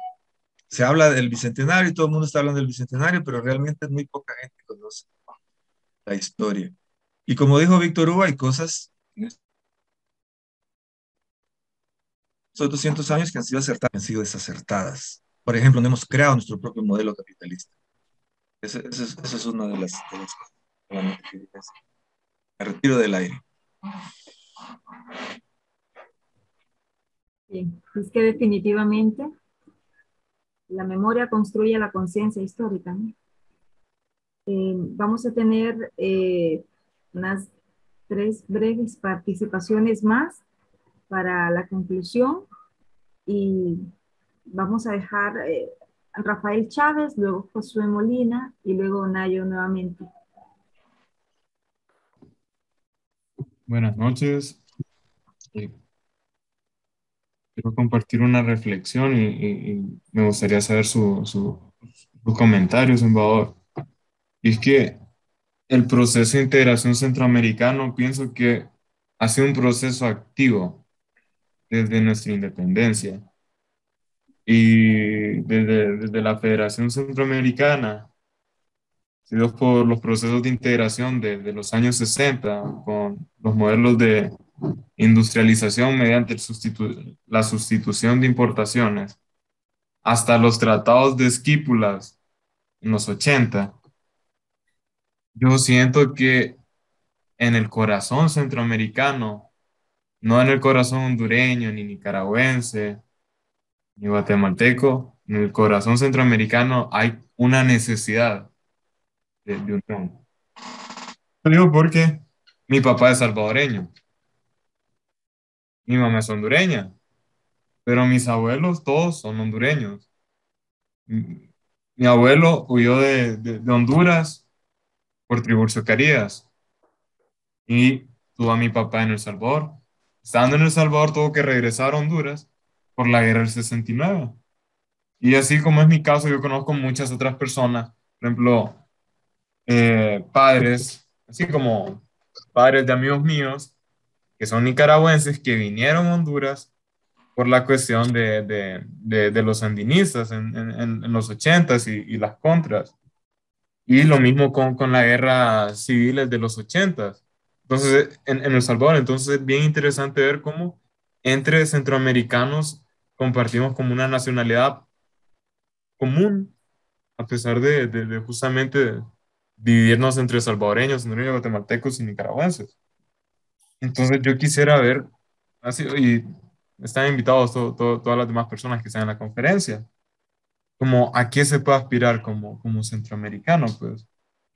Se habla del Bicentenario y todo el mundo está hablando del Bicentenario, pero realmente muy poca gente conoce la historia. Y como dijo Víctor Hugo, hay cosas esos 200 años que han sido acertadas, han sido desacertadas. Por ejemplo, no hemos creado nuestro propio modelo capitalista. Esa es una de las cosas. Me retiro del aire. Bien, es que definitivamente la memoria construye la conciencia histórica, ¿no? Vamos a tener unas 3 breves participaciones más para la conclusión y vamos a dejar a Rafael Chávez, luego Josué Molina y luego Nayo nuevamente. Buenas noches. Quiero compartir una reflexión y me gustaría saber sus comentarios, embajador. Y es que el proceso de integración centroamericano pienso que ha sido un proceso activo desde nuestra independencia. Y desde la Federación Centroamericana, seguidos por los procesos de integración de los años 60, con los modelos de industrialización mediante la sustitución de importaciones, hasta los tratados de Esquípulas en los 80. Yo siento que en el corazón centroamericano, no en el corazón hondureño, ni nicaragüense, ni guatemalteco, en el corazón centroamericano hay una necesidad de unión. Lo digo porque mi papá es salvadoreño, mi mamá es hondureña, pero mis abuelos todos son hondureños. Mi abuelo huyó de Honduras por Tiburcio Carías y tuvo a mi papá en El Salvador. Estando en El Salvador tuvo que regresar a Honduras por la guerra del 69. Y así como es mi caso, yo conozco muchas otras personas, por ejemplo, padres, así como padres de amigos míos, que son nicaragüenses, que vinieron a Honduras por la cuestión de los sandinistas en los 80s y las contras. Y lo mismo con la guerra civil de los 80s. Entonces, en El Salvador, entonces es bien interesante ver cómo entre centroamericanos compartimos como una nacionalidad común, a pesar de justamente dividirnos entre salvadoreños, hondureños, guatemaltecos y nicaragüenses. Entonces yo quisiera ver, así, y están invitados todas las demás personas que están en la conferencia, como a qué se puede aspirar como centroamericano, pues.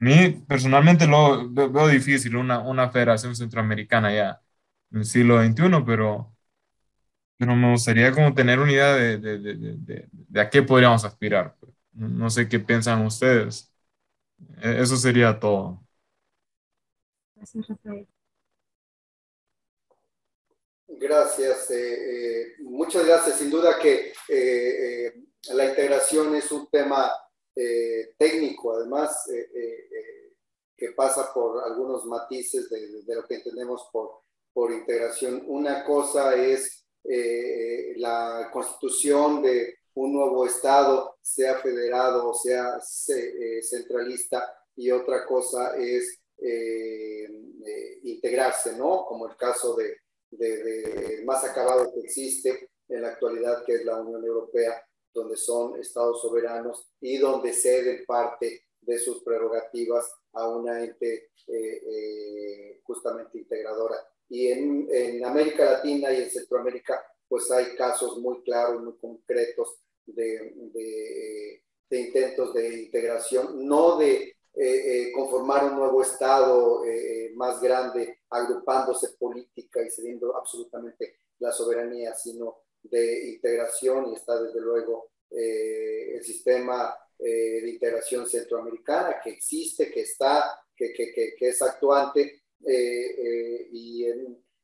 A mí personalmente veo difícil una federación centroamericana ya en el siglo XXI, pero me gustaría como tener una idea de a qué podríamos aspirar, pues. No sé qué piensan ustedes. Eso sería todo. Gracias, Rafael. Gracias, muchas gracias. Sin duda que la integración es un tema técnico, además, que pasa por algunos matices de lo que entendemos por integración. Una cosa es la constitución de un nuevo Estado, sea federado o sea centralista, y otra cosa es integrarse, ¿no? Como el caso de más acabado que existe en la actualidad, que es la Unión Europea, donde son estados soberanos y donde ceden parte de sus prerrogativas a una ente justamente integradora. Y en América Latina y en Centroamérica, pues hay casos muy claros, muy concretos de intentos de integración, no de conformar un nuevo Estado más grande, agrupándose política y cediendo absolutamente la soberanía, sino de integración, y está desde luego el sistema de integración centroamericana que existe, que está, que es actuante, y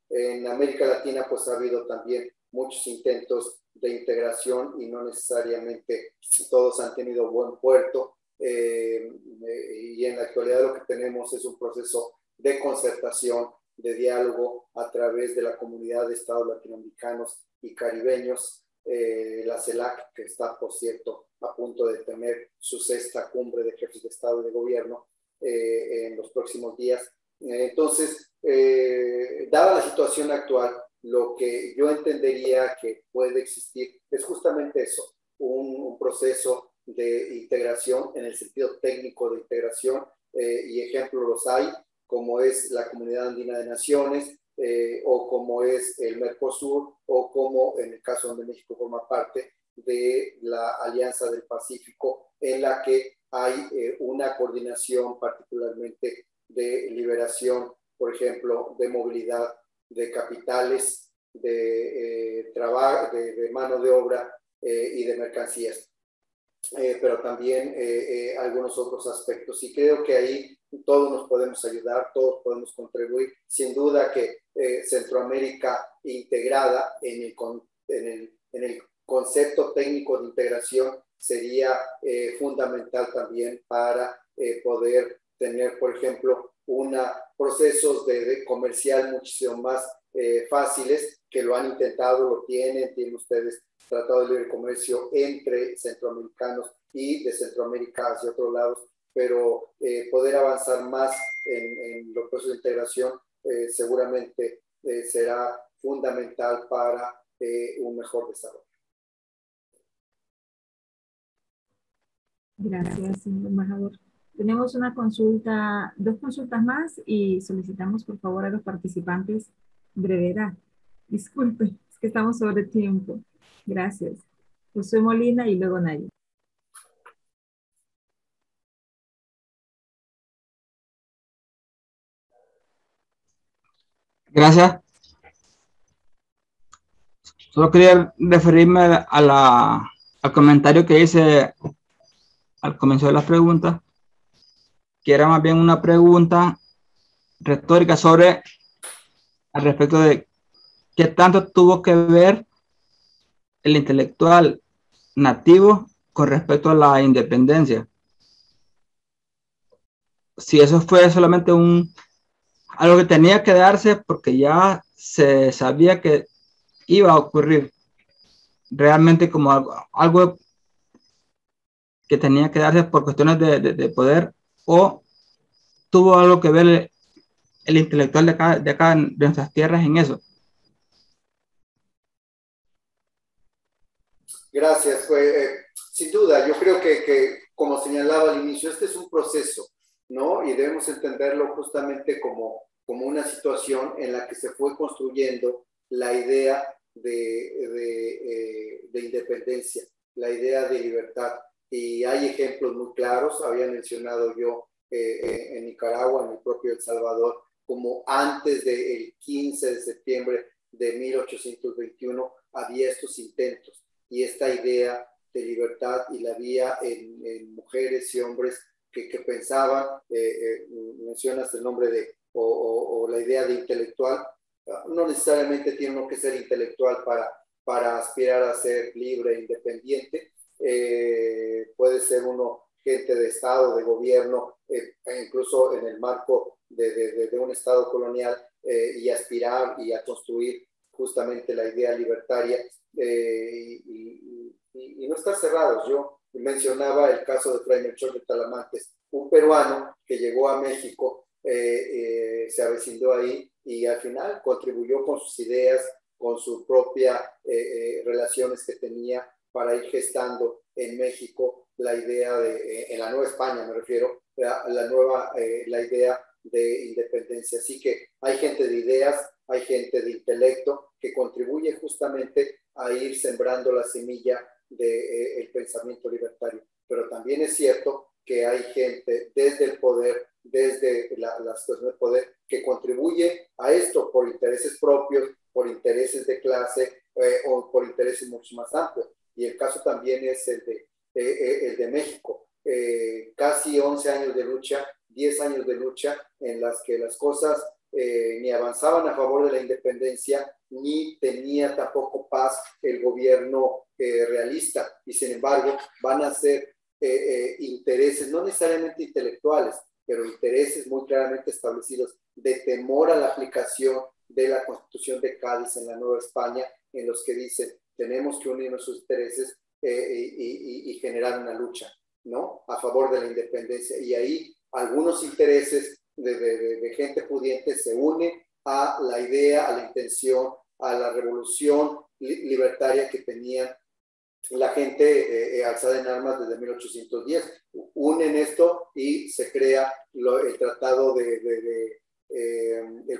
en América Latina pues ha habido también muchos intentos de integración y no necesariamente todos han tenido buen puerto. Y en la actualidad lo que tenemos es un proceso de concertación, de diálogo a través de la comunidad de estados latinoamericanos y caribeños, la CELAC, que está, por cierto, a punto de tener su 6ª cumbre de jefes de Estado y de Gobierno en los próximos días. Entonces, dada la situación actual, lo que yo entendería que puede existir es justamente eso, un proceso de integración en el sentido técnico de integración, y ejemplos los hay, como es la Comunidad Andina de Naciones, o como es el Mercosur, o como en el caso donde México forma parte de la Alianza del Pacífico, en la que hay una coordinación particularmente de liberación, por ejemplo, de movilidad de capitales, de trabajo, de mano de obra y de mercancías. Pero también algunos otros aspectos. Y creo que ahí todos nos podemos ayudar, todos podemos contribuir. Sin duda que Centroamérica integrada en el concepto técnico de integración sería fundamental también para poder tener, por ejemplo, procesos de comercial muchísimo más fáciles, que lo han intentado, lo tienen ustedes tratado de libre comercio entre centroamericanos y de Centroamérica hacia otros lados, pero poder avanzar más en los procesos de integración seguramente será fundamental para un mejor desarrollo. Gracias, señor embajador. Tenemos una consulta, 2 consultas más y solicitamos por favor a los participantes brevedad. Disculpe, es que estamos sobre tiempo. Gracias. José Molina y luego Nayo. Gracias. Solo quería referirme al comentario que hice al comienzo de la pregunta, que era más bien una pregunta retórica sobre al respecto de qué tanto tuvo que ver el intelectual nativo con respecto a la independencia. Si eso fue solamente algo que tenía que darse porque ya se sabía que iba a ocurrir, realmente como algo que tenía que darse por cuestiones de poder, o tuvo algo que ver el intelectual de acá de nuestras tierras en eso. Gracias. Sin duda, yo creo que, como señalaba al inicio, este es un proceso, ¿no? Y debemos entenderlo justamente como una situación en la que se fue construyendo la idea de independencia, la idea de libertad. Y hay ejemplos muy claros, había mencionado yo en Nicaragua, en el propio El Salvador, como antes del 15 de septiembre de 1821 había estos intentos. Y esta idea de libertad y la había en mujeres y hombres que pensaban, mencionas el nombre o la idea de intelectual, no necesariamente tiene uno que ser intelectual para aspirar a ser libre e independiente, puede ser uno gente de Estado, de gobierno, incluso en el marco de un Estado colonial, y aspirar y a construir justamente la idea libertaria, y no estar cerrados. Yo mencionaba el caso de Fray Melchor de Talamantes, un peruano que llegó a México, se avecindó ahí y al final contribuyó con sus ideas, con sus propias relaciones que tenía para ir gestando en México la idea en la Nueva España me refiero, la idea de independencia. Así que hay gente de ideas, hay gente de intelecto que contribuye justamente a ir sembrando la semilla del pensamiento libertario. Pero también es cierto que hay gente desde el poder, desde la situación del poder, que contribuye a esto por intereses propios, por intereses de clase, o por intereses mucho más amplios. Y el caso también es el de México. Casi 11 años de lucha, 10 años de lucha en las que las cosas ni avanzaban a favor de la independencia, ni tenía tampoco paz el gobierno realista. Y sin embargo, van a ser intereses, no necesariamente intelectuales, pero intereses muy claramente establecidos de temor a la aplicación de la Constitución de Cádiz en la Nueva España, en los que dicen, tenemos que unir nuestros intereses y generar una lucha, ¿no?, a favor de la independencia. Y ahí algunos intereses de gente pudiente se unen a la idea, a la intención a la revolución libertaria que tenían la gente alzada en armas desde 1810. Unen esto y se crea el tratado el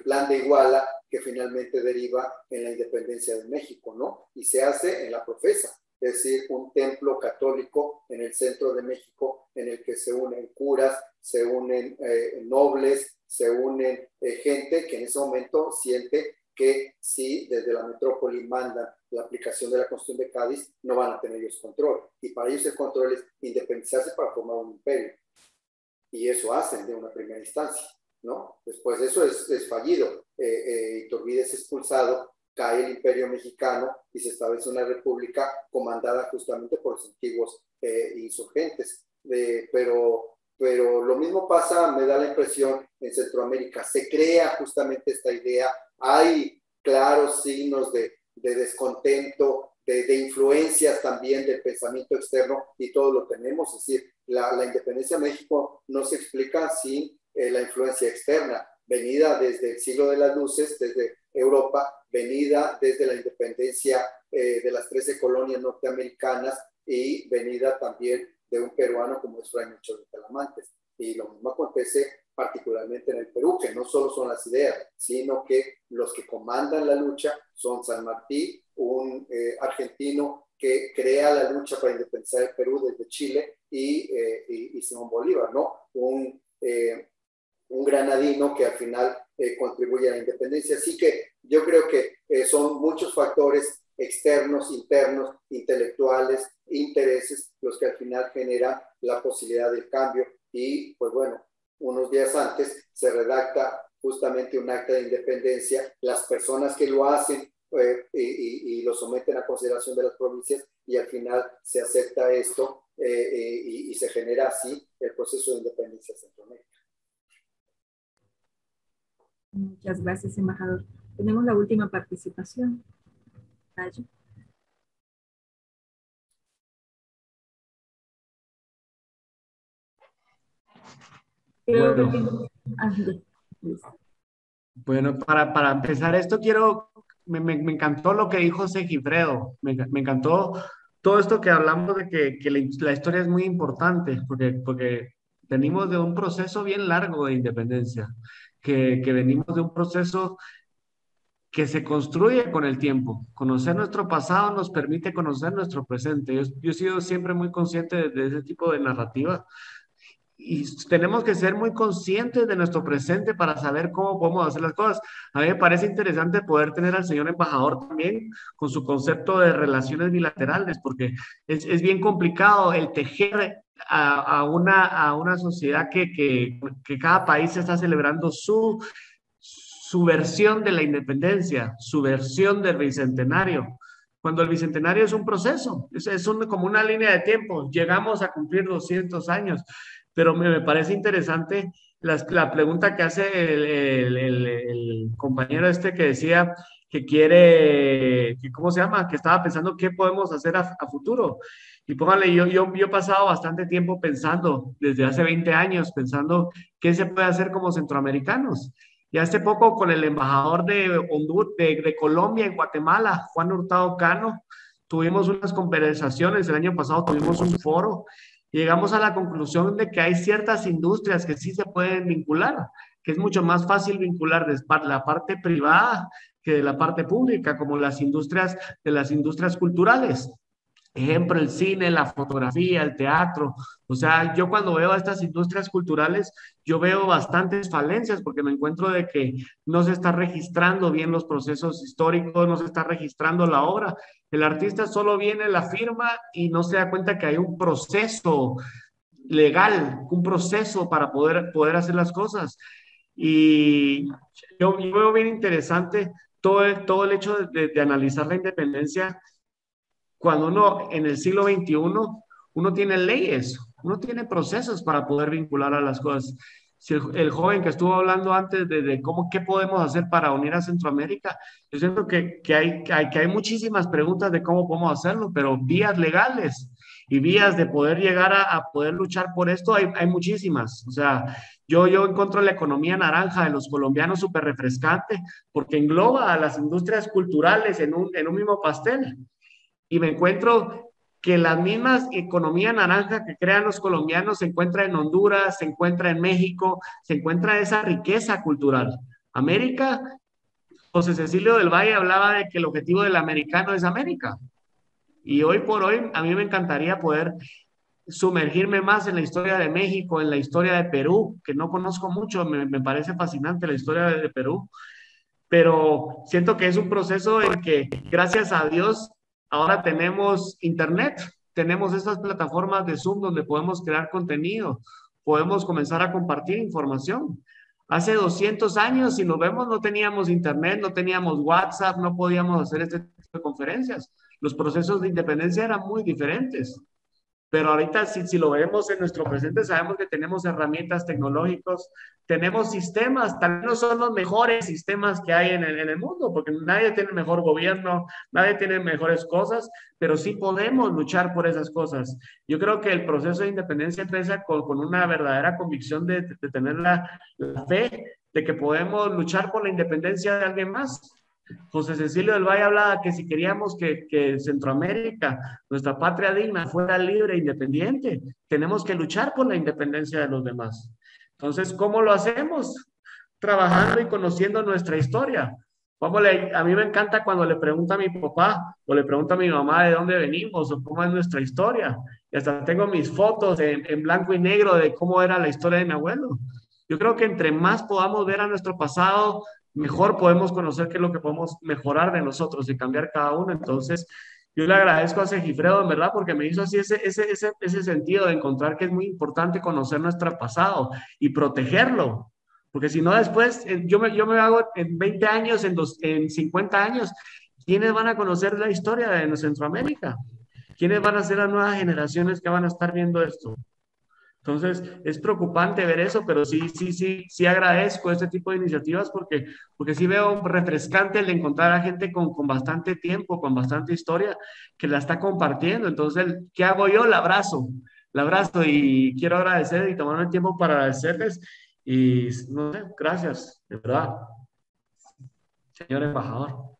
plan de Iguala, que finalmente deriva en la independencia de México, ¿no? Y se hace en la Profesa, es decir, un templo católico en el centro de México, en el que se unen curas, se unen nobles, se unen gente que en ese momento siente que si desde la metrópoli mandan la aplicación de la Constitución de Cádiz, no van a tener ellos control. Y para ellos el control es independizarse para formar un imperio. Y eso hacen de una primera instancia, ¿no? Después de eso es fallido. Iturbide es expulsado, cae el imperio mexicano y se establece una república comandada justamente por los antiguos insurgentes. Pero lo mismo pasa, me da la impresión, en Centroamérica. Se crea justamente esta idea. Hay claros signos de descontento, de influencias también del pensamiento externo, y todo lo tenemos. Es decir, la independencia de México no se explica sin la influencia externa, venida desde el siglo de las luces, desde Europa, venida desde la independencia de las 13 colonias norteamericanas, y venida también de un peruano como es Fray Melchor de Talamantes. Y lo mismo acontece particularmente en el Perú, que no solo son las ideas, sino que los que comandan la lucha son San Martín, un argentino que crea la lucha para independizar el Perú desde Chile, y Simón Bolívar, ¿no? Un granadino que al final contribuye a la independencia. Así que yo creo que son muchos factores externos, internos, intelectuales, intereses, los que al final generan la posibilidad del cambio. Y pues bueno, unos días antes se redacta justamente un acta de independencia. Las personas que lo hacen y lo someten a consideración de las provincias, y al final se acepta esto y se genera así el proceso de independencia de Centroamérica. Muchas gracias, embajador. Tenemos la última participación. Nayo. Bueno, para empezar esto me encantó lo que dijo Segifredo, me encantó todo esto que hablamos de que la historia es muy importante, porque venimos de un proceso bien largo de independencia, que venimos de un proceso que se construye con el tiempo. Conocer nuestro pasado nos permite conocer nuestro presente. Yo he sido siempre muy consciente de ese tipo de narrativa, y tenemos que ser muy conscientes de nuestro presente para saber cómo podemos hacer las cosas. A mí me parece interesante poder tener al señor embajador también con su concepto de relaciones bilaterales, porque es bien complicado el tejer a una sociedad que cada país está celebrando su versión de la independencia, su versión del bicentenario, cuando el bicentenario es un proceso, como una línea de tiempo. Llegamos a cumplir 200 años, pero me parece interesante la pregunta que hace el compañero que decía que quiere, ¿cómo se llama? Que estaba pensando qué podemos hacer a futuro. Y póngale, yo he pasado bastante tiempo pensando, desde hace 20 años, pensando qué se puede hacer como centroamericanos. Y hace poco con el embajador de Honduras, de Colombia en Guatemala, Juan Hurtado Cano, tuvimos unas conversaciones. El año pasado tuvimos un foro y llegamos a la conclusión de que hay ciertas industrias que sí se pueden vincular, que es mucho más fácil vincular de la parte privada que de la parte pública, como las industrias culturales. Ejemplo, el cine, la fotografía, el teatro. O sea, yo cuando veo a estas industrias culturales, yo veo bastantes falencias, porque me encuentro de que no se está registrando bien los procesos históricos, no se está registrando la obra. El artista solo viene, la firma y no se da cuenta que hay un proceso legal, un proceso para poder hacer las cosas. Y yo veo bien interesante todo el hecho de analizar la independencia. Cuando uno en el siglo XXI, uno tiene leyes, uno tiene procesos para poder vincular a las cosas. Si el joven que estuvo hablando antes de qué podemos hacer para unir a Centroamérica, yo siento que hay muchísimas preguntas de cómo podemos hacerlo, pero vías legales. y vías de poder llegar a poder luchar por esto, hay muchísimas. O sea, yo encuentro la economía naranja de los colombianos súper refrescante porque engloba a las industrias culturales en un mismo pastel. Y me encuentro que la misma economía naranja que crean los colombianos se encuentra en Honduras, se encuentra en México, se encuentra esa riqueza cultural. América, José Cecilio del Valle hablaba de que el objetivo del americano es América. Y hoy por hoy a mí me encantaría poder sumergirme más en la historia de México, en la historia de Perú, que no conozco mucho, me parece fascinante la historia de Perú, pero siento que es un proceso en que, gracias a Dios, ahora tenemos internet, tenemos estas plataformas de Zoom donde podemos crear contenido, podemos comenzar a compartir información. Hace 200 años, si nos vemos, no teníamos internet, no teníamos WhatsApp, no podíamos hacer este tipo de conferencias. Los procesos de independencia eran muy diferentes. Pero ahorita, si lo vemos en nuestro presente, sabemos que tenemos herramientas tecnológicas, tenemos sistemas, tal vez no son los mejores sistemas que hay en el mundo, porque nadie tiene mejor gobierno, nadie tiene mejores cosas, pero sí podemos luchar por esas cosas. Yo creo que el proceso de independencia empieza con una verdadera convicción de tener la fe de que podemos luchar por la independencia de alguien más. José Cecilio del Valle hablaba que si queríamos que Centroamérica, nuestra patria digna, fuera libre e independiente, tenemos que luchar por la independencia de los demás. Entonces, ¿cómo lo hacemos? Trabajando y conociendo nuestra historia. A mí me encanta cuando le pregunta a mi papá o le pregunta a mi mamá de dónde venimos o cómo es nuestra historia. Y hasta tengo mis fotos en blanco y negro de cómo era la historia de mi abuelo. Yo creo que entre más podamos ver a nuestro pasado, mejor podemos conocer qué es lo que podemos mejorar de nosotros y cambiar cada uno. Entonces, yo le agradezco a Segifredo, en verdad, porque me hizo así ese sentido de encontrar que es muy importante conocer nuestro pasado y protegerlo. Porque si no, después, yo me hago en 20 años, en 50 años, ¿quiénes van a conocer la historia de Centroamérica? ¿Quiénes van a ser las nuevas generaciones que van a estar viendo esto? Entonces, es preocupante ver eso, pero sí agradezco este tipo de iniciativas porque sí veo refrescante el de encontrar a gente con bastante tiempo, con bastante historia, que la está compartiendo. Entonces, ¿qué hago yo? La abrazo y quiero agradecer y tomarme el tiempo para agradecerles y, no sé, gracias, de verdad, señor embajador.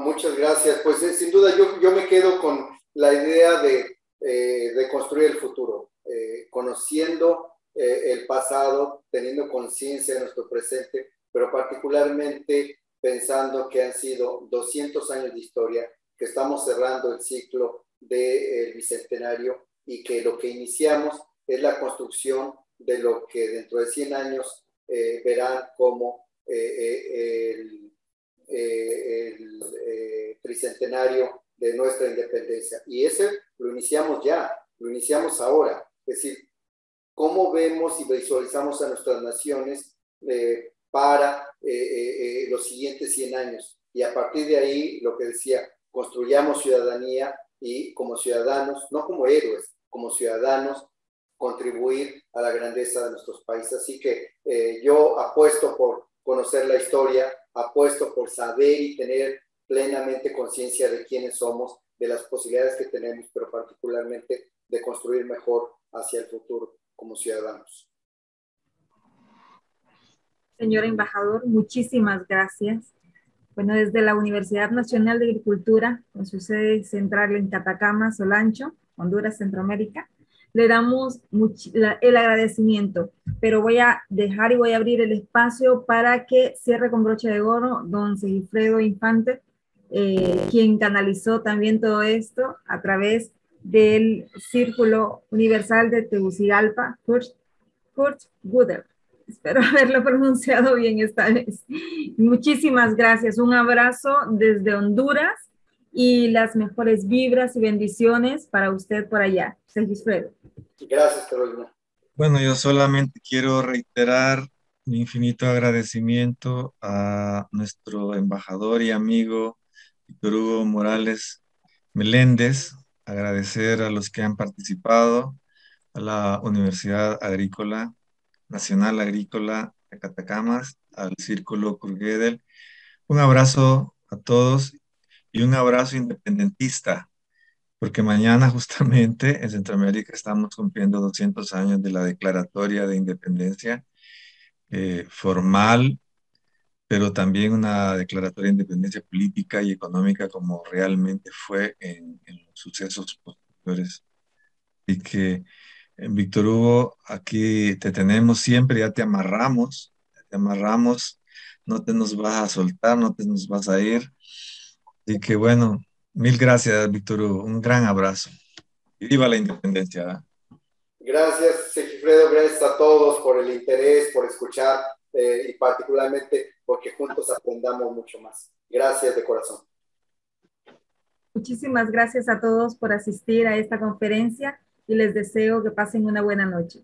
Muchas gracias. Pues sin duda yo me quedo con la idea de construir el futuro. Conociendo el pasado, teniendo conciencia de nuestro presente, pero particularmente pensando que han sido 200 años de historia, que estamos cerrando el ciclo del bicentenario y que lo que iniciamos es la construcción de lo que dentro de 100 años verán como el tricentenario de nuestra independencia. Y ese lo iniciamos ya, lo iniciamos ahora. Es decir, cómo vemos y visualizamos a nuestras naciones para los siguientes 100 años. Y a partir de ahí, lo que decía, construyamos ciudadanía y como ciudadanos, no como héroes, como ciudadanos, contribuir a la grandeza de nuestros países. Así que yo apuesto por conocer la historia, apuesto por saber y tener plenamente conciencia de quiénes somos, de las posibilidades que tenemos, pero particularmente de construir mejor hacia el futuro como ciudadanos. Señor embajador, muchísimas gracias. Bueno, desde la Universidad Nacional de Agricultura, con su sede central en Catacama, Solancho, Honduras, Centroamérica, le damos el agradecimiento, pero voy a dejar y voy a abrir el espacio para que cierre con broche de oro don Segifredo Infante, quien canalizó también todo esto a través del Círculo Universal de Tegucigalpa, Kurt Guder. Espero haberlo pronunciado bien esta vez. Muchísimas gracias. Un abrazo desde Honduras y las mejores vibras y bendiciones para usted por allá. Segifredo. Gracias, Carolina. Bueno, yo solamente quiero reiterar mi infinito agradecimiento a nuestro embajador y amigo Víctor Hugo Morales Meléndez, agradecer a los que han participado, a la Universidad Agrícola, Nacional Agrícola de Catacamas, al Círculo Kurgedel. Un abrazo a todos y un abrazo independentista. porque mañana justamente en Centroamérica estamos cumpliendo 200 años de la declaratoria de independencia formal, pero también una declaratoria de independencia política y económica como realmente fue en los sucesos posteriores. Y que, Víctor Hugo, aquí te tenemos siempre, ya te amarramos, no te nos vas a soltar, no te nos vas a ir. Y que bueno, mil gracias, Víctor Hugo, un gran abrazo. Y viva la independencia, ¿verdad? Gracias, Sigifredo, gracias a todos por el interés, por escuchar y particularmente porque juntos aprendamos mucho más. Gracias de corazón. Muchísimas gracias a todos por asistir a esta conferencia y les deseo que pasen una buena noche.